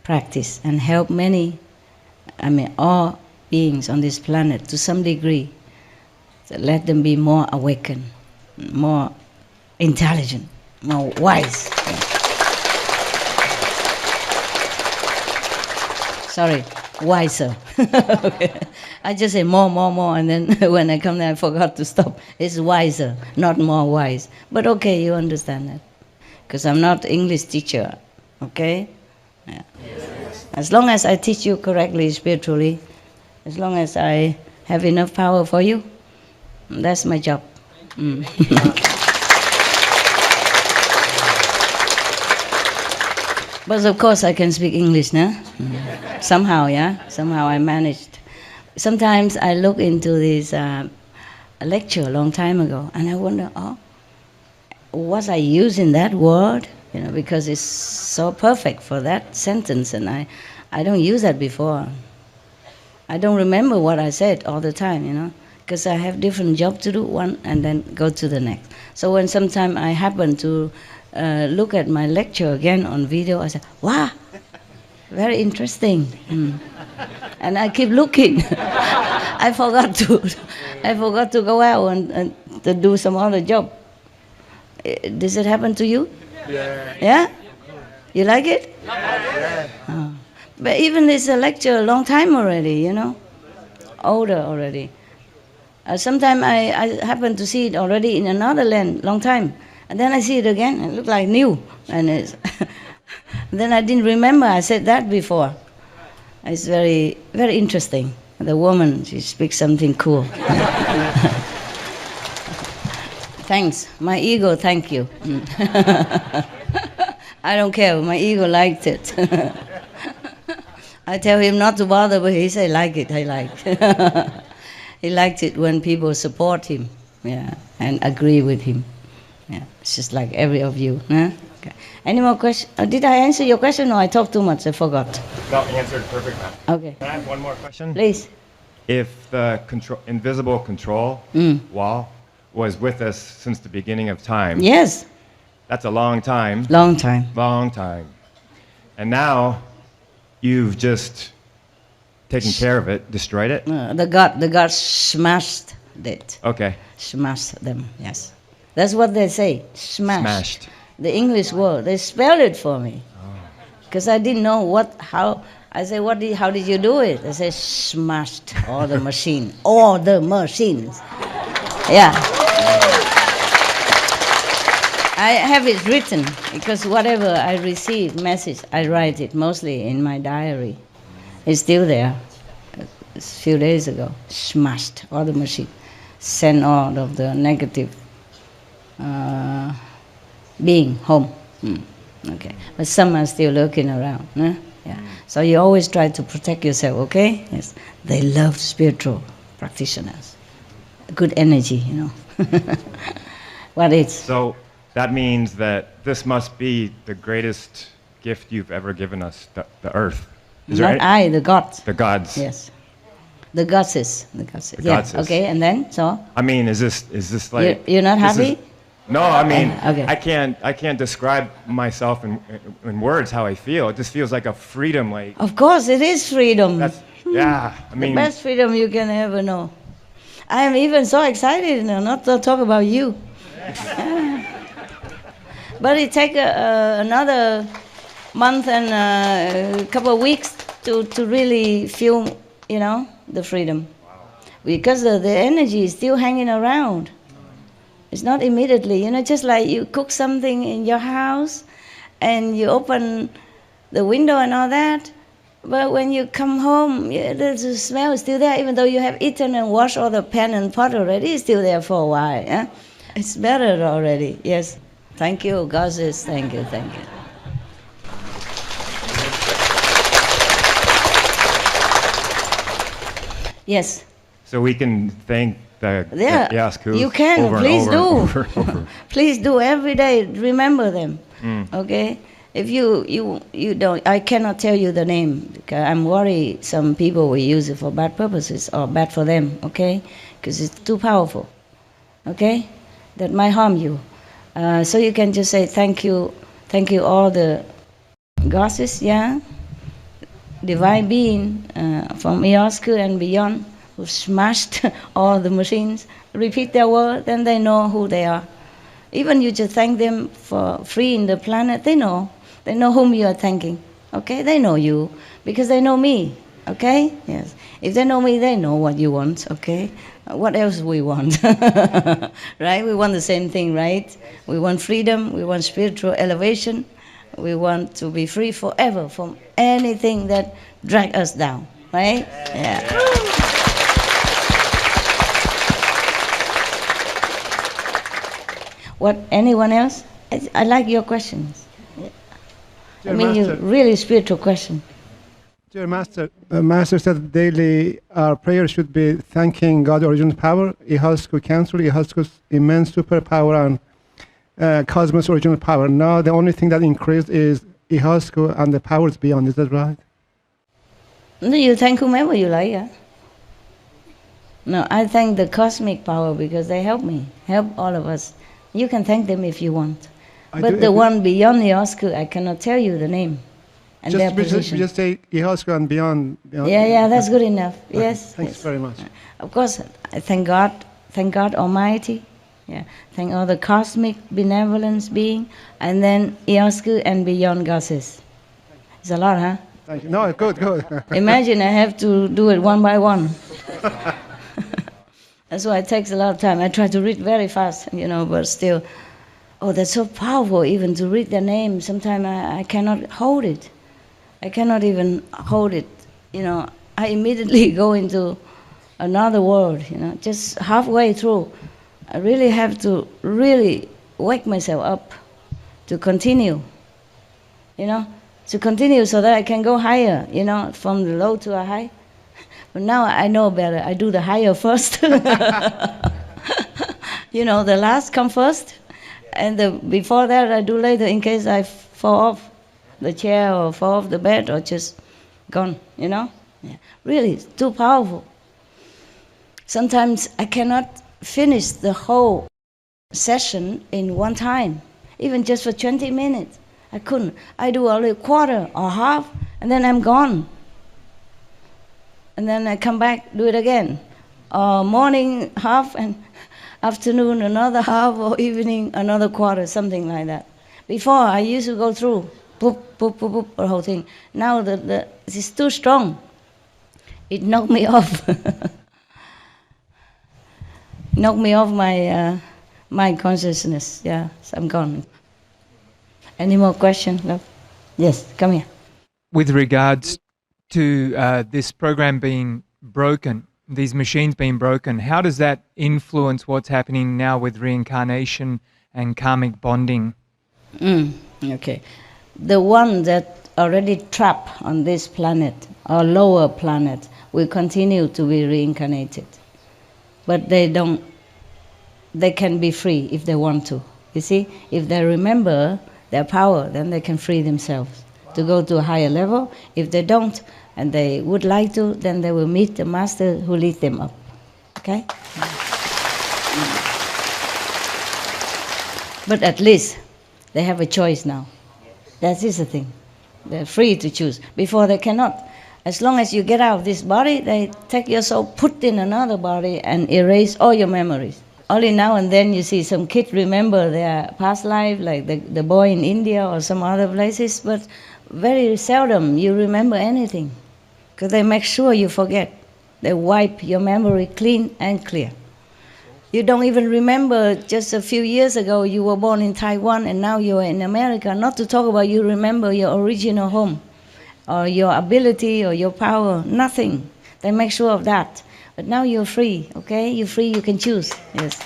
[SPEAKER 1] practice and help all beings on this planet to some degree. So let them be more awakened, more intelligent, more wise. Sorry, wiser. I just say more, and then when I come there, I forgot to stop. It's wiser, not more wise. But okay, you understand that. Because I'm not English teacher, okay? Yeah. As long as I teach you correctly, spiritually, as long as I have enough power for you, that's my job. But of course I can speak English, no? Somehow, yeah? Somehow I managed. Sometimes I look into this lecture a long time ago, and I wonder, was I using that word? You know, because it's so perfect for that sentence, and I don't use that before. I don't remember what I said all the time, you know, because I have different job to do, one, and then go to the next. So when sometime I happen to look at my lecture again on video, I say, wow, very interesting. And I keep looking. I forgot to go out and to do some other job. Does it happen to you? Yeah? You like it? Yeah. Oh. But even this lecture a long time already, you know, older already. Sometimes I happen to see it already in another land, long time. And then I see it again, and it looks like new. And then I didn't remember I said that before. It's very, very interesting. The woman, she speaks something cool. Thanks. My ego, thank you. I don't care. My ego liked it. I tell him not to bother, but he said, like it, I like. He liked it when people support him, yeah, and agree with him. Yeah, it's just like every of you. Huh? Okay. Any more questions? Did I answer your question, or I talked too much? I forgot.
[SPEAKER 4] No, answered perfect.
[SPEAKER 1] Okay.
[SPEAKER 4] Can I have one more question?
[SPEAKER 1] Please.
[SPEAKER 4] If the invisible control wall was with us since the beginning of time.
[SPEAKER 1] Yes.
[SPEAKER 4] That's a long time.
[SPEAKER 1] Long time.
[SPEAKER 4] Long time. And now you've just taken care of it, destroyed it?
[SPEAKER 1] The God smashed it.
[SPEAKER 4] Okay.
[SPEAKER 1] Smashed them, yes. That's what they say,
[SPEAKER 4] Smashed.
[SPEAKER 1] The English word, they spelled it for me. Because I didn't know how. I say, how did you do it? They say, smashed all the machine, all the machines. Yeah. I have it written, because whatever I receive message, I write it mostly in my diary. It's still there. A few days ago, smashed all the machine, sent all of the negative being home. Okay, but some are still lurking around. Huh? Yeah. So you always try to protect yourself. Okay. Yes. They love spiritual practitioners. Good energy, you know. What is?
[SPEAKER 4] So that means that this must be the greatest gift you've ever given us, the earth. Is
[SPEAKER 1] Not I, the gods.
[SPEAKER 4] The gods.
[SPEAKER 1] Yes. The goddesses. The goddesses.
[SPEAKER 4] The goddesses.
[SPEAKER 1] Okay, and then so.
[SPEAKER 4] I mean, is this like?
[SPEAKER 1] You're not happy?
[SPEAKER 4] No, I mean,
[SPEAKER 1] okay.
[SPEAKER 4] I can't describe myself in words how I feel. It just feels like a freedom, like.
[SPEAKER 1] Of course, it is freedom.
[SPEAKER 4] That's, yeah, I mean.
[SPEAKER 1] The best freedom you can ever know. I am even so excited now, not to talk about you. But it takes another month and a couple of weeks to really feel, you know, the freedom. Because the energy is still hanging around. It's not immediately, you know, just like you cook something in your house and you open the window and all that. But when you come home, the smell is still there, even though you have eaten and washed all the pan and pot already, it's still there for a while. Yeah? It's better already, yes. Thank you, goddess, thank you, thank you. Yes.
[SPEAKER 4] So we can thank the Yasku.
[SPEAKER 1] You can,
[SPEAKER 4] over
[SPEAKER 1] please
[SPEAKER 4] and over
[SPEAKER 1] do.
[SPEAKER 4] And over, over.
[SPEAKER 1] Please do every day. Remember them. Okay. If you don't, I cannot tell you the name because I'm worried some people will use it for bad purposes or bad for them. Okay, because it's too powerful. Okay, that might harm you. So you can just say thank you all the goddesses, yeah, divine being from Yasku and beyond who smashed all the machines. Repeat their word, then they know who they are. Even you just thank them for freeing the planet, they know. They know whom you are thanking, okay? They know you because they know me, okay? Yes. If they know me, they know what you want, okay? What else we want, right? We want the same thing, right? We want freedom, we want spiritual elevation, we want to be free forever from anything that drag us down, right? Yeah. What, anyone else? I like your questions.
[SPEAKER 5] Dear
[SPEAKER 1] I mean, you really spiritual question.
[SPEAKER 5] Dear Master, Master said daily our prayer should be thanking God's original power, Ihasku Council, Ihasku's immense superpower, and Cosmos' original power. Now the only thing that increased is Ihasku and the powers beyond. Is that right?
[SPEAKER 1] No, you thank whomever you like, yeah? No, I thank the cosmic power because they help me, help all of us. You can thank them if you want. But the one beyond the Ihasku, I cannot tell you the name and their position.
[SPEAKER 5] Just say Ihasku and beyond.
[SPEAKER 1] Yeah, that's good enough. Yes.
[SPEAKER 5] Thanks very much.
[SPEAKER 1] Of course, I thank God Almighty. Yeah, thank all the cosmic benevolence being, and then Ihasku and beyond goddesses. It's a lot, huh?
[SPEAKER 5] Thank you. No, good.
[SPEAKER 1] Imagine I have to do it one by one. That's why it takes a lot of time. I try to read very fast, you know, but still. Oh, that's so powerful, even to read their name. Sometimes I cannot hold it. I cannot even hold it. You know, I immediately go into another world, you know, just halfway through. I really have to really wake myself up to continue, you know, to continue so that I can go higher, you know, from the low to a high. But now I know better. I do the higher first. You know, the last come first. And before that, I do later in case I fall off the chair or fall off the bed or just gone, you know? Yeah. Really, it's too powerful. Sometimes I cannot finish the whole session in one time, even just for 20 minutes. I couldn't. I do only a quarter or half, and then I'm gone. And then I come back, do it again. Morning, half, and afternoon, another half, or evening, another quarter, something like that. Before, I used to go through, boop, boop, boop, boop, the whole thing. Now, it's too strong. It knocked me off. Knocked me off my mind consciousness. Yeah, so I'm gone. Any more questions, love? Yes, come here.
[SPEAKER 6] With regards to this program being broken, these machines being broken, how does that influence what's happening now with reincarnation and karmic bonding?
[SPEAKER 1] Okay. the one that already trapped on this planet, or lower planet, will continue to be reincarnated. But they can be free if they want to. You see, if they remember their power, then they can free themselves to go to a higher level. If they don't, and they would like to, then they will meet the master who leads them up. Okay? But at least they have a choice now. That is the thing. They're free to choose. Before they cannot. As long as you get out of this body, they take your soul, put in another body, and erase all your memories. Only now and then you see some kids remember their past life, like the boy in India or some other places, but very seldom you remember anything, because they make sure you forget. They wipe your memory clean and clear. You don't even remember just a few years ago you were born in Taiwan and now you are in America. Not to talk about you remember your original home or your ability or your power. Nothing. They make sure of that. But now you're free, okay? You're free, you can choose. Yes.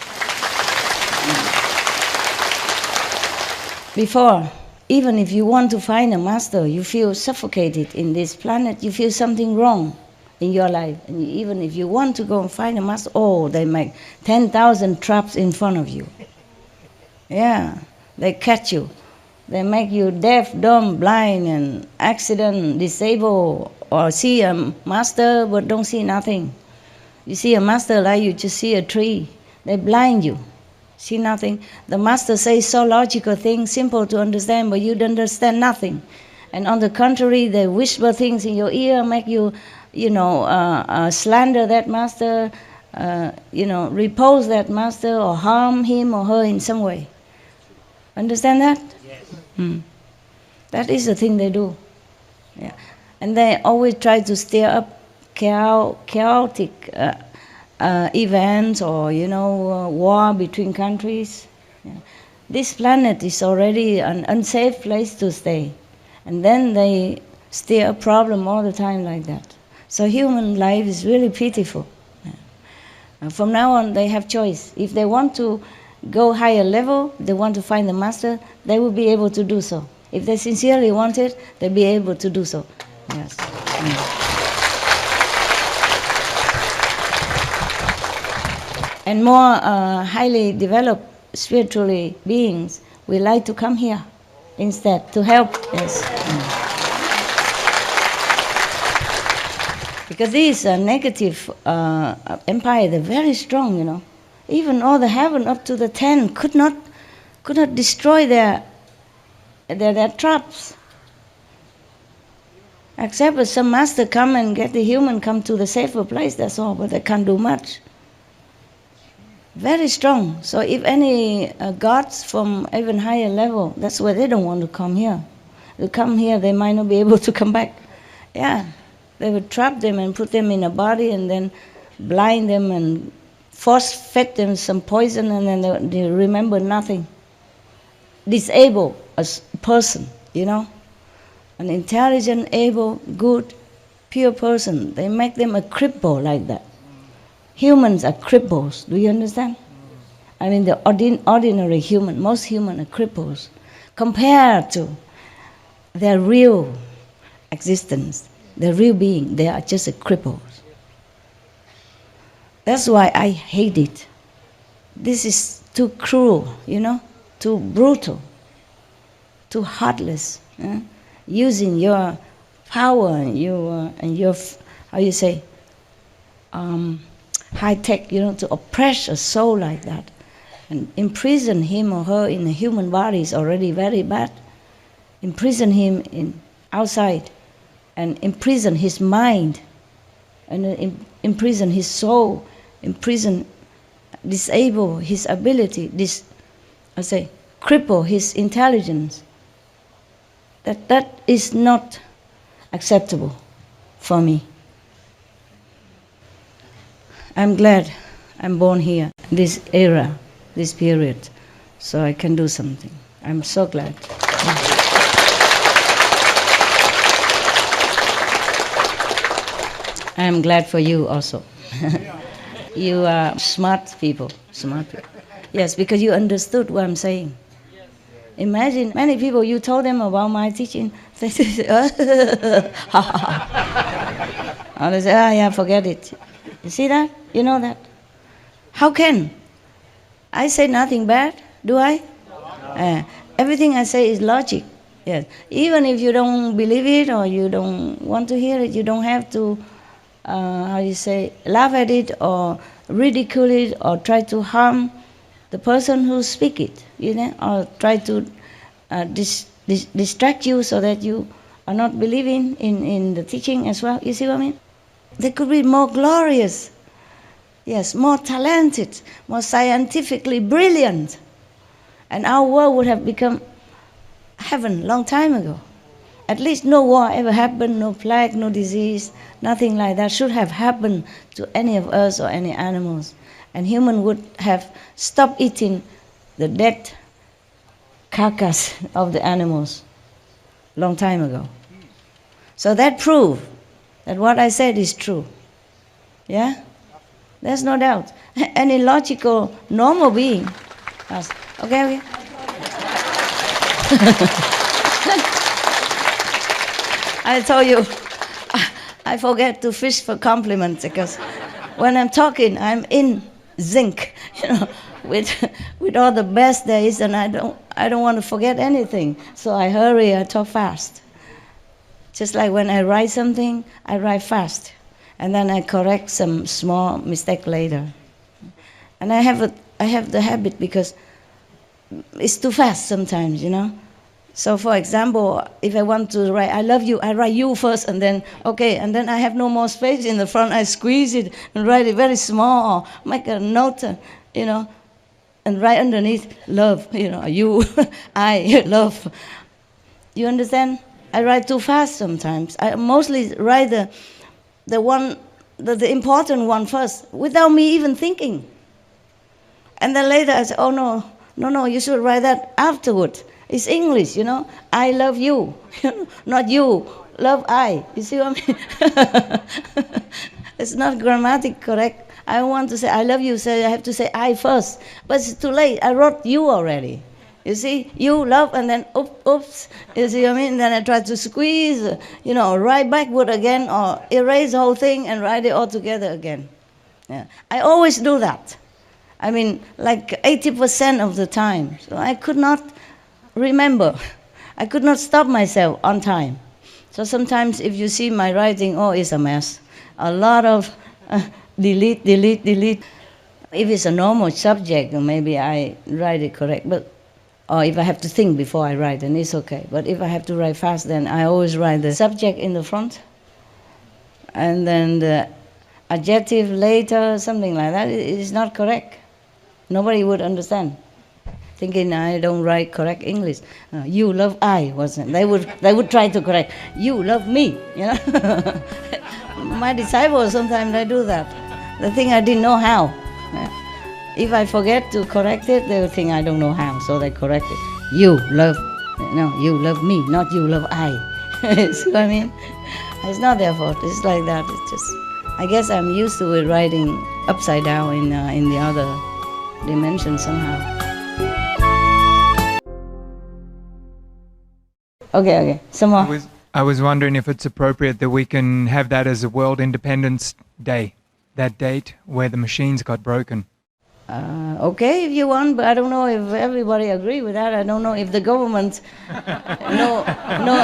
[SPEAKER 1] Before, even if you want to find a master, you feel suffocated in this planet, you feel something wrong in your life. And even if you want to go and find a master, they make 10,000 traps in front of you. Yeah, they catch you. They make you deaf, dumb, blind, and accident, disabled, or see a master but don't see nothing. You see a master like you just see a tree. They blind you, see nothing. The master says so logical things, simple to understand, but you don't understand nothing. And on the contrary, they whisper things in your ear, make you, slander that master, repose that master, or harm him or her in some way. Understand that? Yes. That is the thing they do. Yeah. And they always try to stir up chaotic events or, war between countries. Yeah. This planet is already an unsafe place to stay. And then they stir a problem all the time like that. So human life is really pitiful. Yeah. From now on, they have choice. If they want to go higher level, they want to find the master, they will be able to do so. If they sincerely want it, they'll be able to do so. Yes. And more highly developed spiritually beings, we like to come here instead to help. Yes. Because these negative empire, they're very strong, Even all the heaven up to the 10 could not destroy their traps. Except if some master come and get the human come to the safer place, that's all, but they can't do much. Very strong. So if any gods from even higher level, that's why they don't want to come here. They come here, they might not be able to come back. Yeah, they would trap them and put them in a body and then blind them and force-fed them some poison, and then they remember nothing. Disable a person, An intelligent, able, good, pure person. They make them a cripple like that. Humans are cripples, do you understand? I mean, the ordinary human, most human are cripples. Compared to their real existence, their real being, they are just a cripples. That's why I hate it. This is too cruel, too brutal, too heartless. Using your power and your high tech, to oppress a soul like that, and imprison him or her in a human body is already very bad. Imprison him outside, and imprison his mind, and imprison his soul, disable his ability, cripple his intelligence. That is not acceptable for me. I'm glad I'm born here, this era, this period, so I can do something. I'm so glad. I'm glad for you also. You are smart people. Yes, because you understood what I'm saying. Imagine, many people, you told them about my teaching, they say, or they say, yeah, forget it. You see that? You know that? How can? I say nothing bad, do I? Everything I say is logic. Yes. Even if you don't believe it or you don't want to hear it, you don't have to, laugh at it or ridicule it or try to harm the person who speak it, or try to distract you so that you are not believing in the teaching as well. You see what I mean? They could be more glorious, yes, more talented, more scientifically brilliant, and our world would have become heaven long time ago. At least no war ever happened, no plague, no disease, nothing like that should have happened to any of us or any animals. And human would have stopped eating the dead carcass of the animals long time ago. So that proved that what I said is true. Yeah? There's no doubt. Any logical, normal being. Okay. I told you, I forget to fish for compliments because when I'm talking, I'm in zinc, with all the best there is, and I don't want to forget anything. So I hurry, I talk fast. Just like when I write something, I write fast, and then I correct some small mistake later. And I have the habit because it's too fast sometimes, So for example, if I want to write, I love you, I write you first, and then, okay, and then I have no more space in the front, I squeeze it and write it very small, or make a note, and write underneath, love, you, I, love. You understand? I write too fast sometimes. I mostly write the important one first, without me even thinking. And then later I say, oh no, you should write that afterward. It's English, I love you, not you, love I. You see what I mean? It's not grammatically correct. I want to say I love you, so I have to say I first. But it's too late. I wrote you already. You see, you love, and then oops. You see what I mean? Then I try to squeeze, write backward again, or erase the whole thing and write it all together again. Yeah. I always do that. I mean, like 80% of the time. So I could not remember. I could not stop myself on time. So sometimes if you see my writing, it's a mess. A lot of delete. If it's a normal subject, maybe I write it correct. Or if I have to think before I write, then it's okay. But if I have to write fast, then I always write the subject in the front. And then the adjective later, something like that, is not correct. Nobody would understand. Thinking I don't write correct English. You love I wasn't. They would try to correct. You love me. My disciples sometimes they do that. They think I didn't know how. If I forget to correct it, they will think I don't know how, so they correct it. You love me, not you love I. See what I mean? It's not their fault. It's like that. It's just, I guess I'm used to it writing upside down in the other dimension somehow. Okay. Some more.
[SPEAKER 6] I was wondering if it's appropriate that we can have that as a World Independence Day, that date where the machines got broken.
[SPEAKER 1] Okay, if you want, but I don't know if everybody agree with that. I don't know if the government know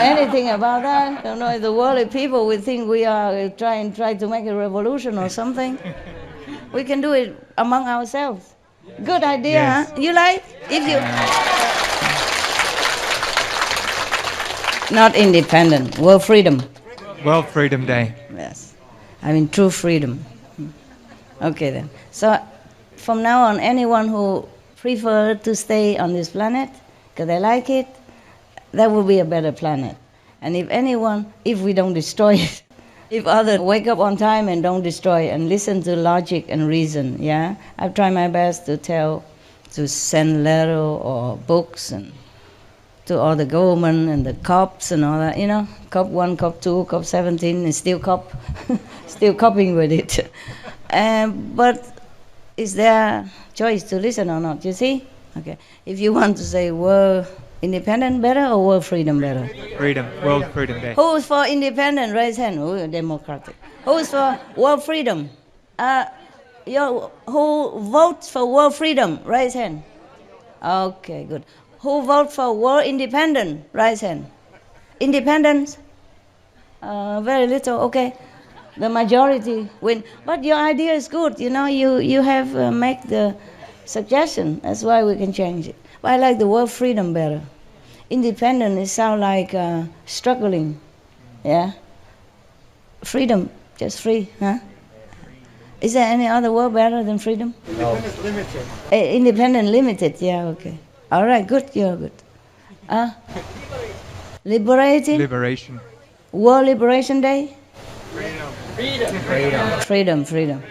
[SPEAKER 1] anything about that. I don't know if the worldly people would think we are try to make a revolution or something. We can do it among ourselves. Good idea, yes. Huh? You like? If you not independent, World Freedom.
[SPEAKER 6] World Freedom Day.
[SPEAKER 1] Yes, I mean true freedom. Okay then. So from now on, anyone who prefer to stay on this planet because they like it, that will be a better planet. And if we don't destroy it, if others wake up on time and don't destroy and listen to logic and reason, yeah, I've tried my best to send letter or books and to all the government and the cops and all that, COP 1, COP 2, COP 17, and still COP, still coping with it. But is their choice to listen or not, you see? Okay. If you want to say, Independent better or world freedom better?
[SPEAKER 6] Freedom, World Freedom Day.
[SPEAKER 1] Who's for independent? Raise hand. Ooh, democratic. Who's for world freedom? Who votes for world freedom? Raise hand. Okay, good. Who votes for world independent? Raise hand. Independence? Very little. Okay. The majority win. But your idea is good. You know, you have make the suggestion. That's why we can change it. But I like the word freedom better. Independent, it sounds like struggling. Yeah? Freedom, just free, huh? Is there any other word better than freedom?
[SPEAKER 5] Independent limited.
[SPEAKER 1] Independent limited, yeah, okay. All right, good, you're good. Liberating?
[SPEAKER 6] Liberation.
[SPEAKER 1] World Liberation Day? Freedom. Freedom.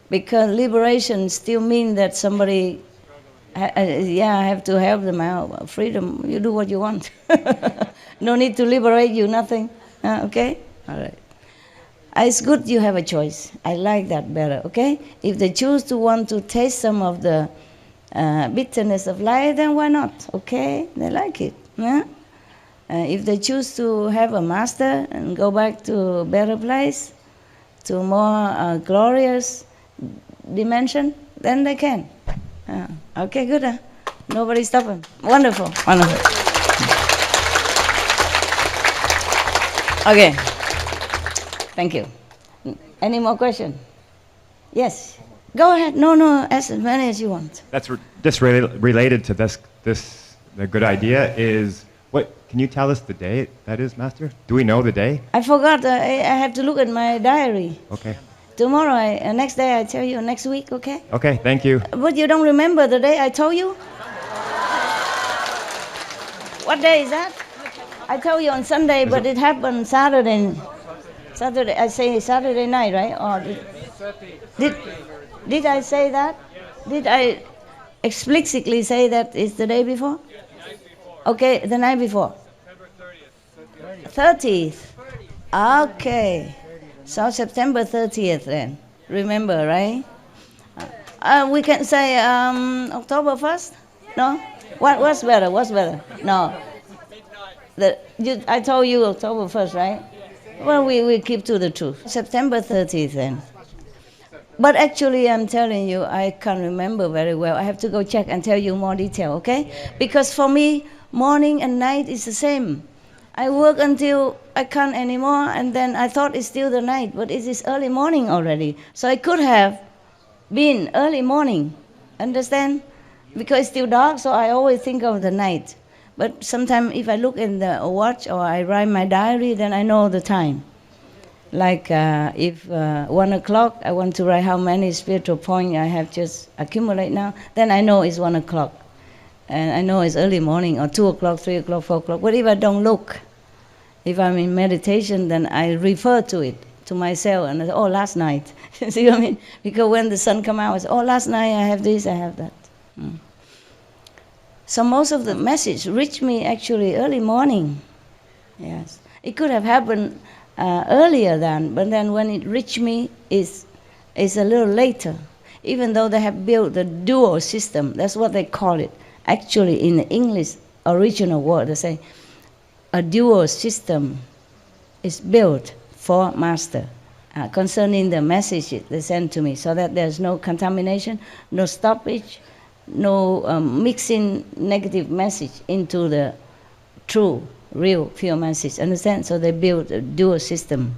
[SPEAKER 1] Because liberation still means that somebody, I have to help them out. Freedom, you do what you want. No need to liberate you, nothing. Okay? All right. It's good you have a choice. I like that better, okay? If they choose to want to taste some of the bitterness of life, then why not? Okay? They like it. Yeah? If they choose to have a master and go back to a better place, to a more glorious dimension, then they can. Okay, good. Nobody stop them. Wonderful. Okay. Thank you. Any more questions? Yes. Go ahead. No, as many as you want.
[SPEAKER 4] That's just related to this. The good idea is, what? Can you tell us the day that is, Master? Do we know the day?
[SPEAKER 1] I forgot. I have to look at my diary.
[SPEAKER 4] Okay.
[SPEAKER 1] Tomorrow, next day I tell you, next week, okay?
[SPEAKER 4] Okay, thank you.
[SPEAKER 1] But you don't remember the day I told you? What day is that? I told you on Sunday, but it happened Saturday. I say Saturday night, right? Or did I say that? Did I explicitly say that it's the day before? Okay, the night before. 30th. Okay. So September 30th then. Remember, right? We can say October 1st? No? What's better? No. I told you October 1st, right? Well, we keep to the truth. September 30th then. But actually, I'm telling you, I can't remember very well. I have to go check and tell you more detail, okay? Because for me, morning and night is the same. I work until I can't anymore, and then I thought it's still the night, but it is early morning already. So it could have been early morning, understand? Because it's still dark, so I always think of the night. But sometimes if I look in the watch or I write my diary, then I know the time. Like if 1 o'clock, I want to write how many spiritual points I have just accumulate now, then I know it's 1 o'clock. And I know it's early morning, or 2 o'clock, 3 o'clock, 4 o'clock. But if I don't look, if I'm in meditation, then I refer to it, to myself, and I say, oh, last night. See what I mean? Because when the sun comes out, I say, oh, last night I have this, I have that. So most of the message reached me actually early morning. Yes. It could have happened earlier than, but then when it reached me, it's a little later. Even though they have built the dual system, that's what they call it. Actually, in the English original word, they say a dual system is built for Master concerning the message they send to me, so that there's no contamination, no stoppage, no mixing negative message into the true, real, pure message. Understand? So they built a dual system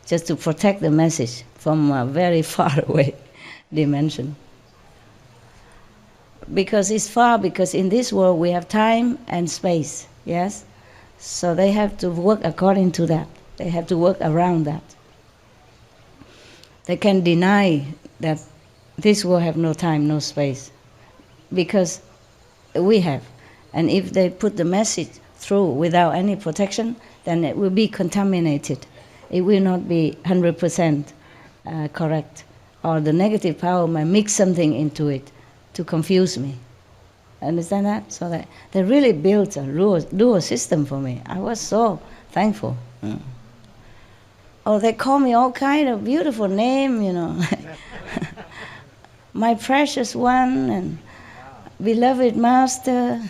[SPEAKER 1] just to protect the message from a very far away dimension. Because it's far, because in this world we have time and space, yes? So they have to work according to that. They have to work around that. They can deny that this world have no time, no space, because we have. And if they put the message through without any protection, then it will be contaminated. It will not be 100% correct. Or the negative power might mix something into it to confuse me. Understand that? So that they really built a dual system for me. I was so thankful. Oh, they call me all kind of beautiful name, you know. My precious one, beloved Master,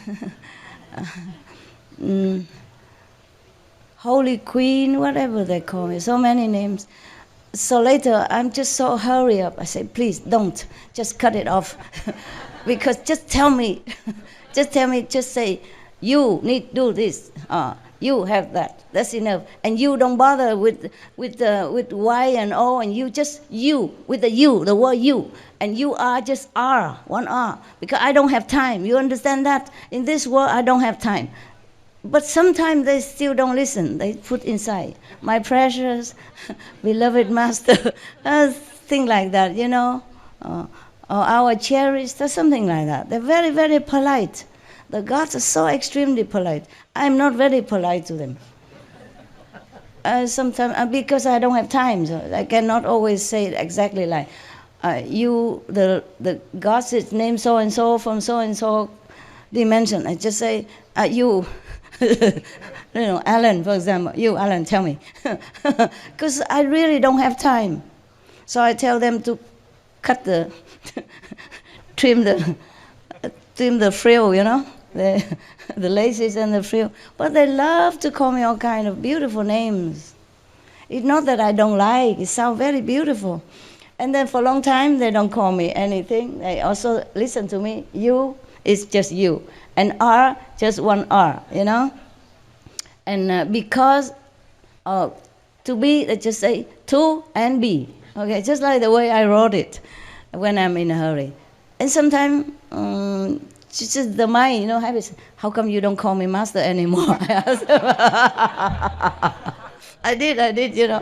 [SPEAKER 1] Holy Queen, whatever they call me, so many names. So later, I'm just so hurry up. I say, please don't, just cut it off. Because just tell me, just say, you need to do this, you have that, that's enough. And you don't bother with Y and O, and you just you, with the you, the word you. And you are just R, one R, because I don't have time. You understand that? In this world, I don't have time. But sometimes they still don't listen. They put inside, my precious, beloved Master, thing like that, you know, or our cherished, or something like that. They're very, very polite. The gods are so extremely polite. I'm not very polite to them. Sometimes, because I don't have time, so I cannot always say it exactly like, you, the gods is named so-and-so from so-and-so dimension. I just say, you, Alan, for example. You, Alan, tell me. Because I really don't have time. So I tell them to cut trim the frill, you know, the laces and the frill. But they love to call me all kind of beautiful names. It's not that I don't like, it sounds very beautiful. And then for a long time, they don't call me anything. They also listen to me. You is just you. And R, just one R, you know? And because to be, they just say to and be. Okay, just like the way I wrote it when I'm in a hurry. And sometimes, just the mind, you know, habits. How come you don't call me Master anymore? I did, you know.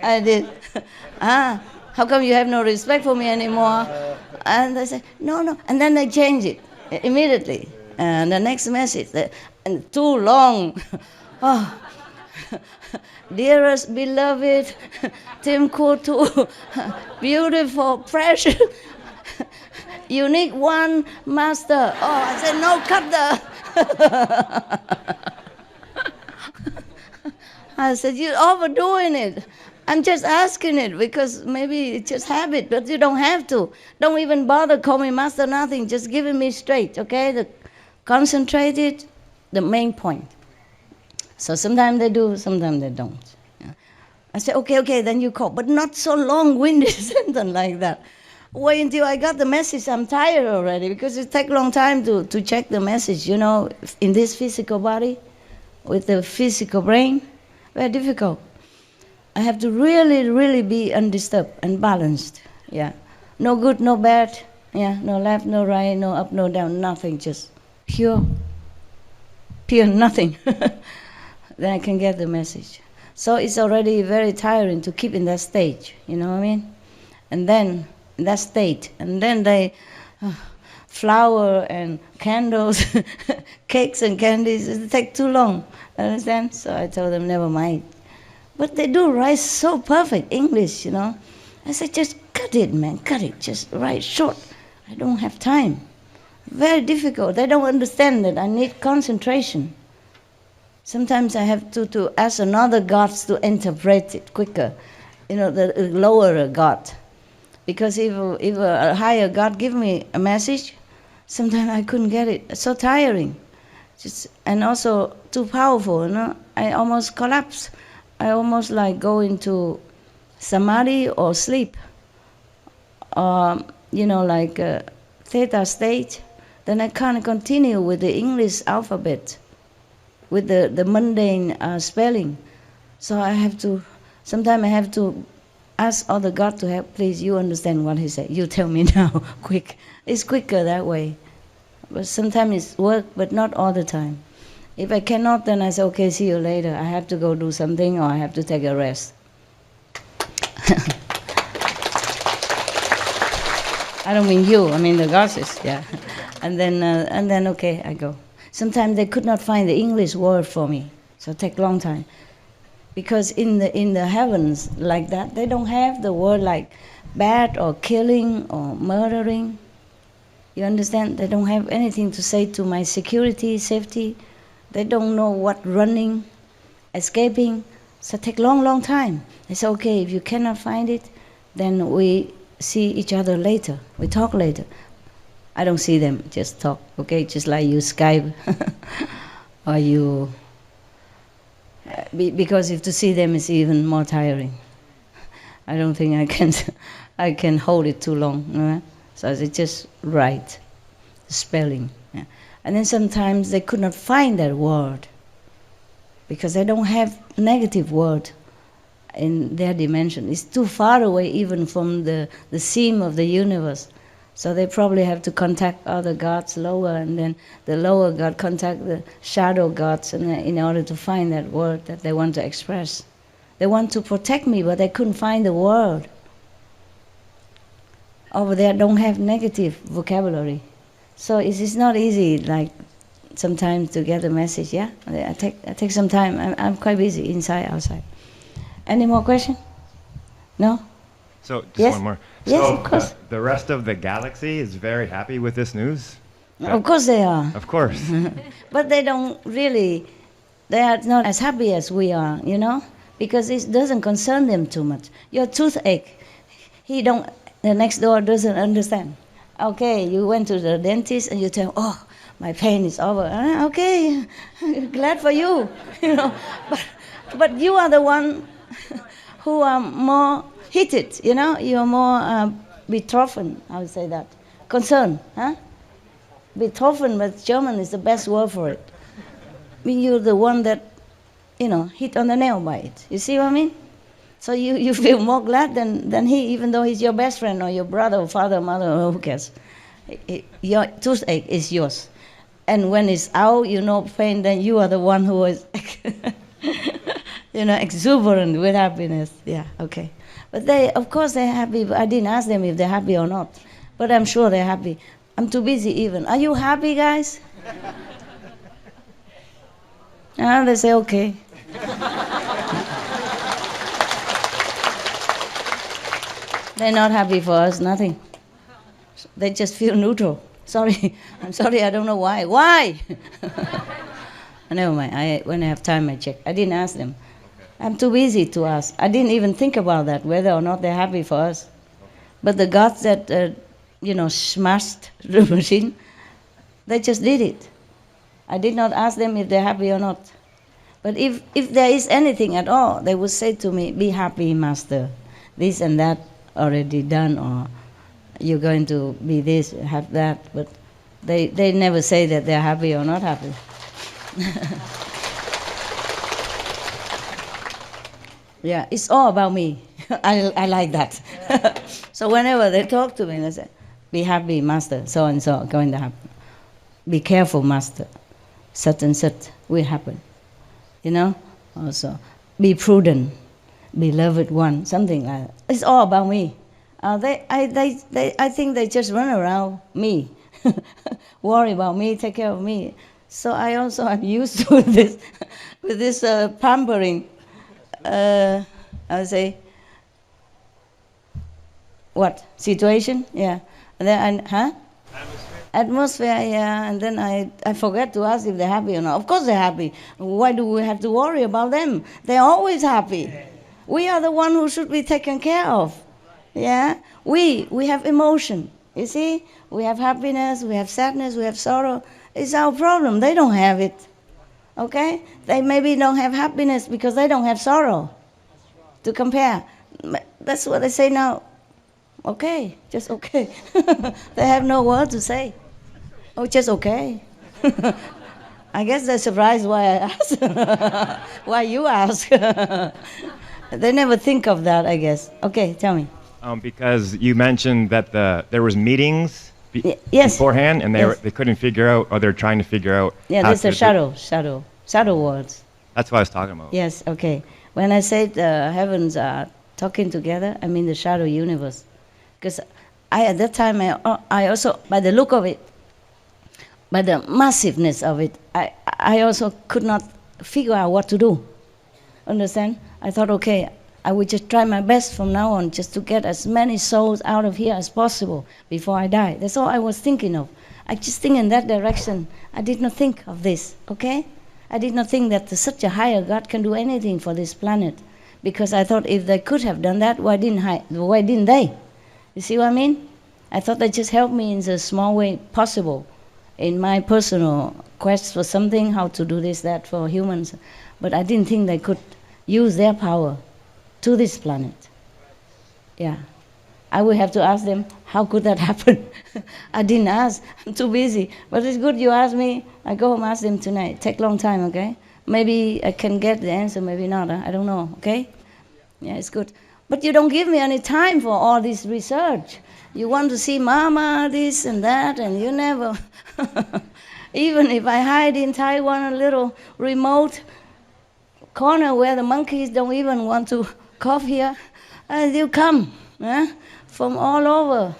[SPEAKER 1] I did. How come you have no respect for me anymore? And they say, no. And then they change it immediately. And the next message, and too long. Oh, dearest, beloved, Tim Kutu, beautiful, precious, unique one, Master. Oh, I said, no, cut I said, you're overdoing it. I'm just asking it because maybe it's just habit, but you don't have to. Don't even bother calling me Master, nothing. Just giving me straight, okay? Concentrated, the main point. So sometimes they do, sometimes they don't. Yeah. I say, okay, then you call. But not so long-winded sentence like that. Wait until I got the message. I'm tired already because it takes a long time to check the message, you know, in this physical body, with the physical brain. Very difficult. I have to really, really be undisturbed and balanced. Yeah, no good, no bad. Yeah, no left, no right, no up, no down, nothing. Just pure nothing. Then I can get the message. So it's already very tiring to keep in that stage. You know what I mean? And then in that state, and then they flower and candles, cakes and candies. It take too long. Understand? So I told them, never mind. But they do write so perfect English, you know. I said, just cut it, man, cut it. Just write short. I don't have time. Very difficult. They don't understand that I need concentration. Sometimes I have to ask another gods to interpret it quicker, you know, the lower god. Because if a higher god give me a message, sometimes I couldn't get it. It's so tiring. And also too powerful, you know. I almost collapse. I almost like go into samadhi or sleep, you know, like theta state. Then I can't continue with the English alphabet, with the mundane spelling. So sometimes I have to ask other God to help. Please, you understand what he said. You tell me now, quick. It's quicker that way. But sometimes it's work, but not all the time. If I cannot, then I say, okay, see you later. I have to go do something or I have to take a rest. I don't mean you, I mean the goddess, yeah. And then okay, I go. Sometimes they could not find the English word for me, so it takes a long time. Because in the heavens like that, they don't have the word like bad or killing or murdering. You understand? They don't have anything to say to my security, safety. They don't know what running, escaping. So it takes a long time. They say, okay, if you cannot find it, then we see each other later. We talk later. I don't see them, just talk, okay? Just like you Skype or you... because if to see them is even more tiring. I don't think I can hold it too long. Right? So they just write, spelling. Yeah. And then sometimes they could not find that word because they don't have negative word in their dimension. It's too far away even from the seam of the universe. So they probably have to contact other gods lower, and then the lower god contact the shadow gods in order to find that word that they want to express. They want to protect me, but they couldn't find the word. Over there don't have negative vocabulary. So it's not easy, like, sometimes to get a message, yeah? I take some time. I'm quite busy, inside, outside. Any more question? No?
[SPEAKER 4] So, just
[SPEAKER 1] yes?
[SPEAKER 4] one more.
[SPEAKER 1] Yes,
[SPEAKER 4] so,
[SPEAKER 1] of course.
[SPEAKER 4] The rest of the galaxy is very happy with this news?
[SPEAKER 1] Of course they are.
[SPEAKER 4] Of course.
[SPEAKER 1] But they don't really, they are not as happy as we are, you know? Because it doesn't concern them too much. Your toothache, the next door doesn't understand. Okay, you went to the dentist and you tell, oh, my pain is over. Okay, glad for you, you know. But you are the one who are more heated, you know. You are more betroffen, I would say that. Concerned, huh? Betroffen, but German is the best word for it. I mean, you're the one that, you know, hit on the nail by it. You see what I mean? So you feel more glad than he, even though he's your best friend or your brother or father or mother or who cares. Your toothache is yours. And when it's out, you know pain, then you are the one who is, you know, exuberant with happiness. Yeah, okay. But of course they're happy. But I didn't ask them if they're happy or not. But I'm sure they're happy. I'm too busy even. Are you happy, guys? They say, okay. They're not happy for us, nothing. They just feel neutral. Sorry, I'm sorry, I don't know why. Why? Never mind, when I have time I check. I didn't ask them. I'm too busy to ask. I didn't even think about that, whether or not they're happy for us. But the gods that, you know, smashed the machine, they just did it. I did not ask them if they're happy or not. But if there is anything at all, they would say to me, be happy, Master. This and that already done, or you're going to be this, have that. But they never say that they're happy or not happy. Yeah, it's all about me. I like that. So whenever they talk to me, they say, be happy, Master, so and so going to happen. Be careful, Master, such and such will happen. You know, also, be prudent, beloved one, something like that. It's all about me. I think they just run around me, worry about me, take care of me. So I also am used to this, with this pampering. I would say, what situation? Yeah, and then Atmosphere, yeah, and then I forget to ask if they're happy or not. Of course they're happy. Why do we have to worry about them? They're always happy. We are the one who should be taken care of. Yeah, we have emotion. You see, we have happiness, we have sadness, we have sorrow. It's our problem. They don't have it. Okay? They maybe don't have happiness because they don't have sorrow to compare. That's what they say now. Okay, just okay. They have no word to say. Oh, just okay. I guess they're surprised why I ask. Why you ask. They never think of that, I guess. Okay, tell me.
[SPEAKER 4] Because you mentioned that there was meetings
[SPEAKER 1] yes.
[SPEAKER 4] beforehand, and they couldn't figure out, or they're trying to figure out.
[SPEAKER 1] Yeah, that's a shadow words.
[SPEAKER 4] That's what I was talking about.
[SPEAKER 1] Yes, okay. When I say the heavens are talking together, I mean the shadow universe. Because at that time, I also, by the look of it, by the massiveness of it, I also could not figure out what to do. Understand? I thought, okay, I would just try my best from now on just to get as many souls out of here as possible before I die. That's all I was thinking of. I just think in that direction. I did not think of this, okay? I did not think that such a higher God can do anything for this planet. Because I thought if they could have done that, why didn't they? You see what I mean? I thought they just helped me in the small way possible in my personal quest for something, how to do this, that for humans. But I didn't think they could use their power to this planet. Yeah. I would have to ask them, how could that happen? I didn't ask. I'm too busy. But it's good you asked me. I go home ask them tonight. Take long time, okay? Maybe I can get the answer, maybe not. I don't know, okay? Yeah, it's good. But you don't give me any time for all this research. You want to see Mama, this and that, and you never... Even if I hide in Taiwan, a little remote corner where the monkeys don't even want to cough here, and you come from all over,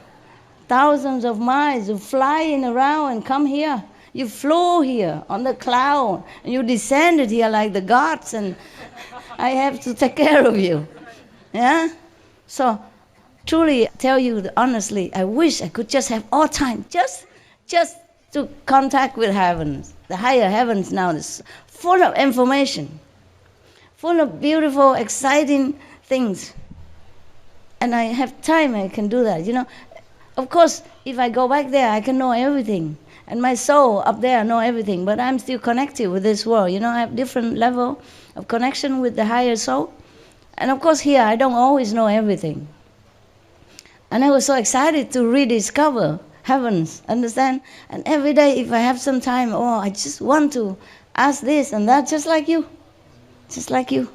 [SPEAKER 1] thousands of miles, you flying around and come here. You flew here on the cloud, and you descended here like the gods, and I have to take care of you. Yeah? So, truly tell you honestly, I wish I could just have all time, just to contact with heavens. The higher heavens now is full of information, full of beautiful, exciting things. And I have time, I can do that. You know, of course, if I go back there, I can know everything. And my soul up there know everything, but I'm still connected with this world. You know, I have different level of connection with the higher soul. And of course here, I don't always know everything. And I was so excited to rediscover heavens, understand? And every day, if I have some time, I just want to ask this and that, just like you. Just like you.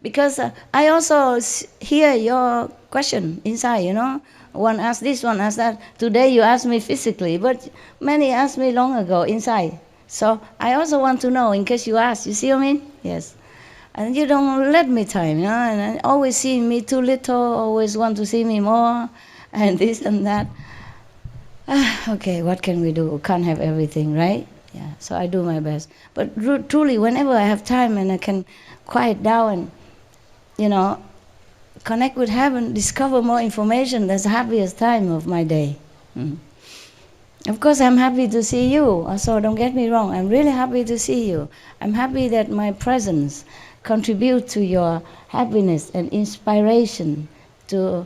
[SPEAKER 1] Because I also hear your question inside, you know. One asks this, one asks that. Today you asked me physically, but many asked me long ago inside. So I also want to know in case you ask. You see what I mean? Yes. And you don't let me time, you know. And always see me too little, always want to see me more, and this and that. Okay, what can we do? We can't have everything, right? Yeah, so I do my best. But truly, whenever I have time and I can quiet down and, you know, connect with heaven, discover more information, that's the happiest time of my day. Of course, I'm happy to see you, so don't get me wrong. I'm really happy to see you. I'm happy that my presence contributes to your happiness and inspiration to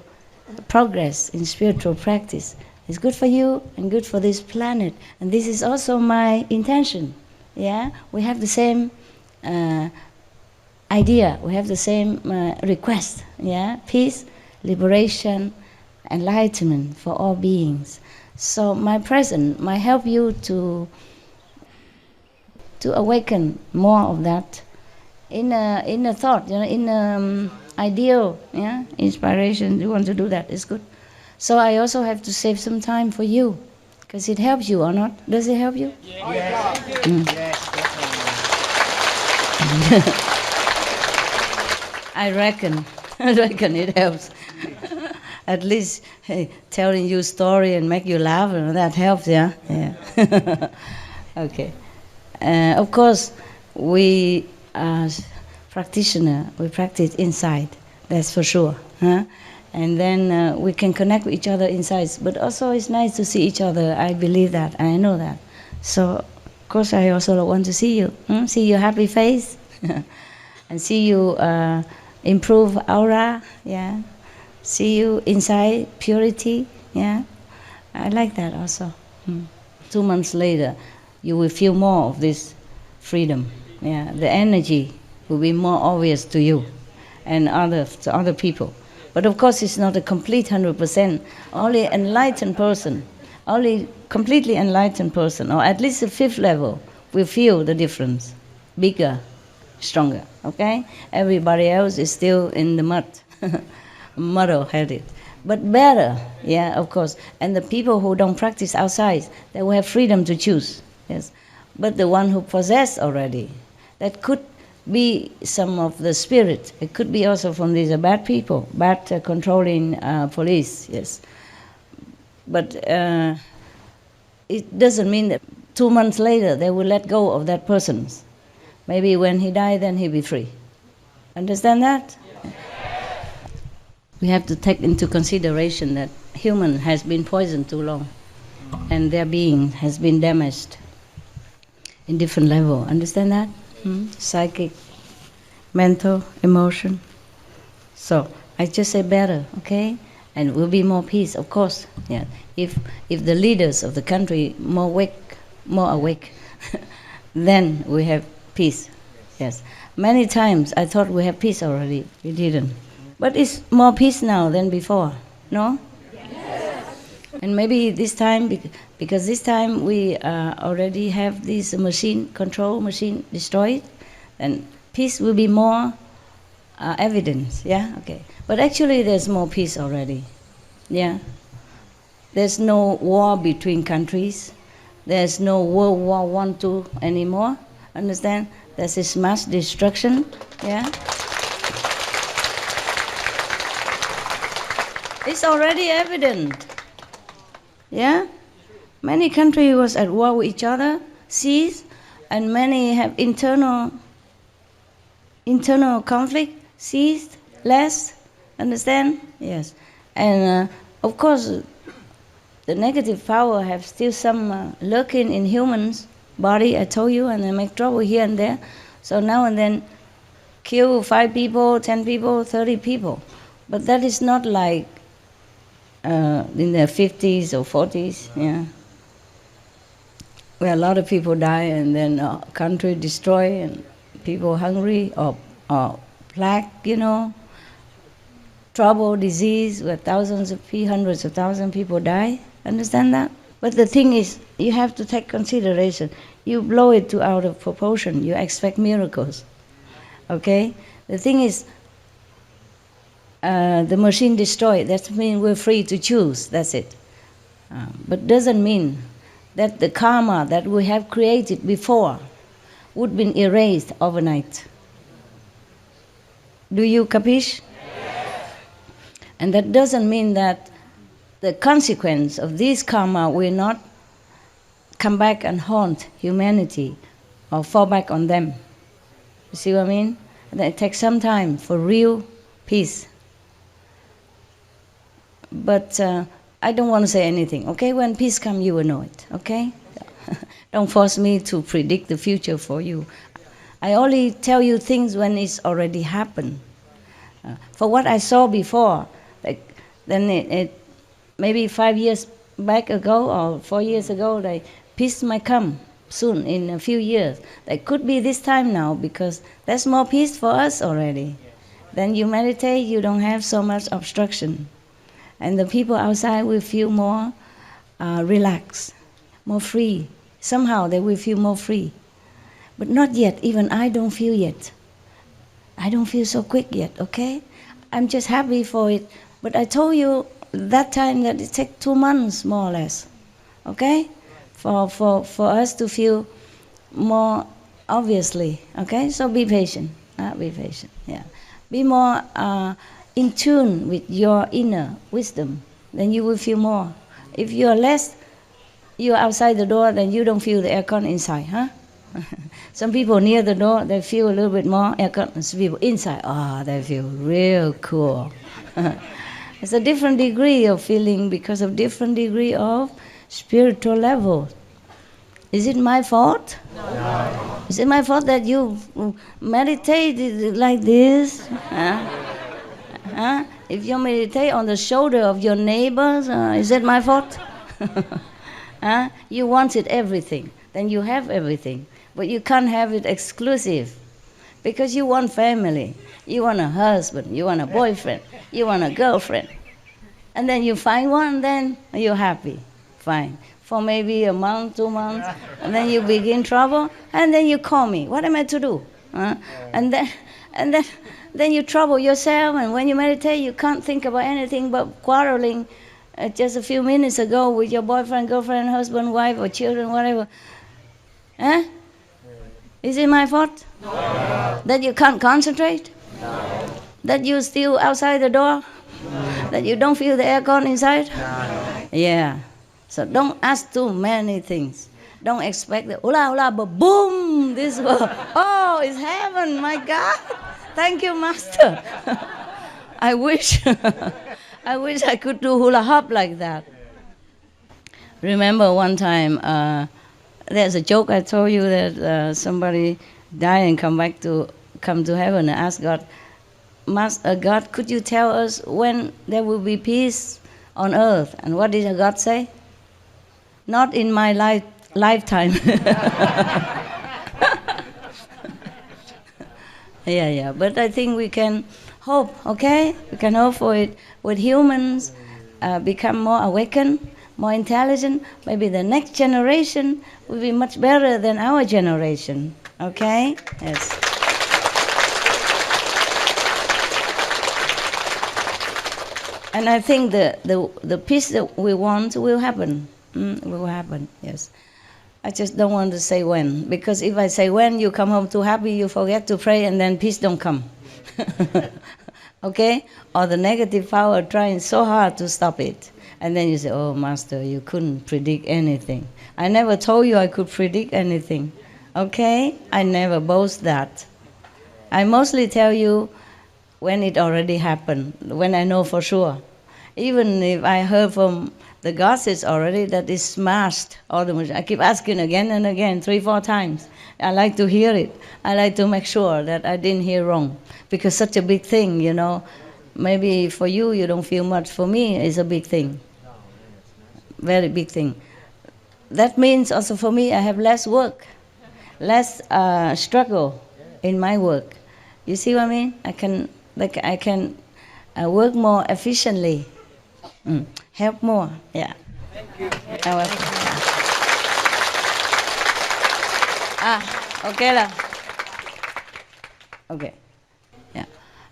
[SPEAKER 1] progress in spiritual practice. It's good for you and good for this planet. And this is also my intention. Yeah, we have the same idea. We have the same request. Yeah, peace, liberation, enlightenment for all beings. So my presence might help you to awaken more of that in a thought. You know, in ideal. Yeah, inspiration. You want to do that? It's good. So I also have to save some time for you, because it helps you or not. Does it help you?
[SPEAKER 3] Yes.
[SPEAKER 1] I reckon it helps. At least telling you a story and make you laugh, that helps, yeah? Yeah. Okay. Of course, we as practitioners, we practice inside, that's for sure. Huh? And then we can connect with each other inside. But also it's nice to see each other. I believe that, and I know that. So, of course, I also want to see you. See your happy face. And see you improve aura. Yeah. See you inside purity. Yeah. I like that also. 2 months later, you will feel more of this freedom. Yeah. The energy will be more obvious to you and to other people. But of course, it's not a complete 100%. Only enlightened person, only completely enlightened person, or at least the 5th level, will feel the difference. Bigger, stronger, okay? Everybody else is still in the mud, muddle-headed. But better, yeah, of course. And the people who don't practice outside, they will have freedom to choose, yes. But the one who possess already, that could be some of the spirit. It could be also from these bad people, bad controlling police, yes. But it doesn't mean that 2 months later they will let go of that person. Maybe when he died, then he'll be free. Understand that? We have to take into consideration that human has been poisoned too long, and their being has been damaged in different level. Understand that? Psychic, mental, emotion. So I just say better, okay? and will be more peace, of course. Yeah. If the leaders of the country more awake, then we have peace. Yes. Many times I thought we have peace already. We didn't. But it's more peace now than before. No? Yes. And maybe this time, because this time we already have this control machine destroyed, and peace will be more evident. Yeah? Okay. But actually there's more peace already. Yeah? There's no war between countries. There's no World War I, II anymore. Understand? There's this mass destruction. Yeah? It's already evident. Yeah? Many countries was at war with each other, ceased, and many have internal conflict, ceased, less. Understand? Yes. And of course, the negative power have still some lurking in humans' body, I told you, and they make trouble here and there. So now and then kill 5 people, 10 people, 30 people. But that is not like in the 50s or 40s, yeah, where a lot of people die and then country destroy and people hungry or plague, trouble, disease, where hundreds of thousands of people die. Understand that? But the thing is, you have to take consideration. You blow it out of proportion. You expect miracles. Okay? The thing is, the machine destroyed. That means we're free to choose. That's it. But doesn't mean that the karma that we have created before would be erased overnight. Do you capish? Yes. And that doesn't mean that the consequence of this karma will not come back and haunt humanity or fall back on them. You see what I mean? And it takes some time for real peace. But I don't want to say anything, okay? When peace comes, you will know it, okay? Don't force me to predict the future for you. I only tell you things when it's already happened. For what I saw before, then it maybe 5 years back ago or 4 years ago, peace might come soon in a few years. It could be this time now because there's more peace for us already. Then you meditate, you don't have so much obstruction. And the people outside will feel more relaxed, more free. Somehow they will feel more free. But not yet, even I don't feel yet. I don't feel so quick yet, okay? I'm just happy for it. But I told you that time that it takes 2 months, more or less, okay? For us to feel more obviously, okay? So be patient, be patient, yeah. Be more in tune with your inner wisdom, then you will feel more. If you're outside the door, then you don't feel the aircon inside, huh? Some people near the door, they feel a little bit more aircon. Some people inside, they feel real cool. It's a different degree of feeling because of different degree of spiritual level. Is it my fault? No. Is it my fault that you meditate like this? Huh? If you meditate on the shoulder of your neighbors, is it my fault? You wanted everything, then you have everything. But you can't have it exclusive because you want family. You want a husband, you want a boyfriend, you want a girlfriend. And then you find one, then you're happy. Fine. For maybe a month, 2 months, and then you begin trouble, and then you call me. What am I to do? And then you trouble yourself, and when you meditate, you can't think about anything but quarreling just a few minutes ago with your boyfriend, girlfriend, husband, wife, or children, whatever. Is it my fault? No. That you can't concentrate? No. That you're still outside the door? No. That you don't feel the aircon inside? No. Yeah. So don't ask too many things. Don't expect the hula hula, but boom, this world. Oh, it's heaven, my God. Thank you, Master. I wish I could do hula hop like that. Remember one time, there's a joke I told you that somebody died and come to heaven and ask God, God, could you tell us when there will be peace on earth? And what did God say? Not in my lifetime. Yeah. But I think we can hope, okay? We can hope for it. With humans become more awakened, more intelligent, maybe the next generation will be much better than our generation, okay? Yes. And I think the peace that we want will happen. Will happen, yes. I just don't want to say when, because if I say when, you come home too happy, you forget to pray, and then peace don't come. Okay? Or the negative power trying so hard to stop it. And then you say, oh, Master, you couldn't predict anything. I never told you I could predict anything. Okay? I never boast that. I mostly tell you when it already happened, when I know for sure. Even if I heard from the goddess already that is smashed, I keep asking again and again, 3-4 times. I like to hear it. I like to make sure that I didn't hear wrong. Because such a big thing, you know, maybe for you, you don't feel much. For me, it's a big thing. Very big thing. That means also for me, I have less work, less struggle in my work. You see what I mean? I can work more efficiently, help more. Yeah.
[SPEAKER 6] Thank you.
[SPEAKER 1] Okay lah. Okay. Yeah.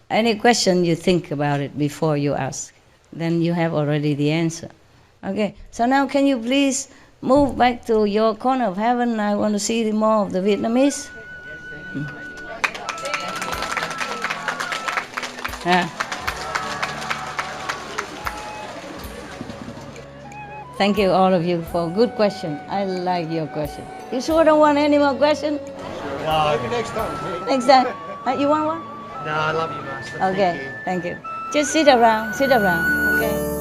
[SPEAKER 1] Any question you think about it before you ask, then you have already the answer. Okay. So now can you please move back to your corner of heaven? I want to see more of the Vietnamese. Yeah. Thank you, all of you, for a good question. I like your question. You sure don't want any more questions?
[SPEAKER 3] No, maybe next time.
[SPEAKER 1] Next time. You want one?
[SPEAKER 3] No, I love you, Master.
[SPEAKER 1] Okay, thank you. Just sit around, okay?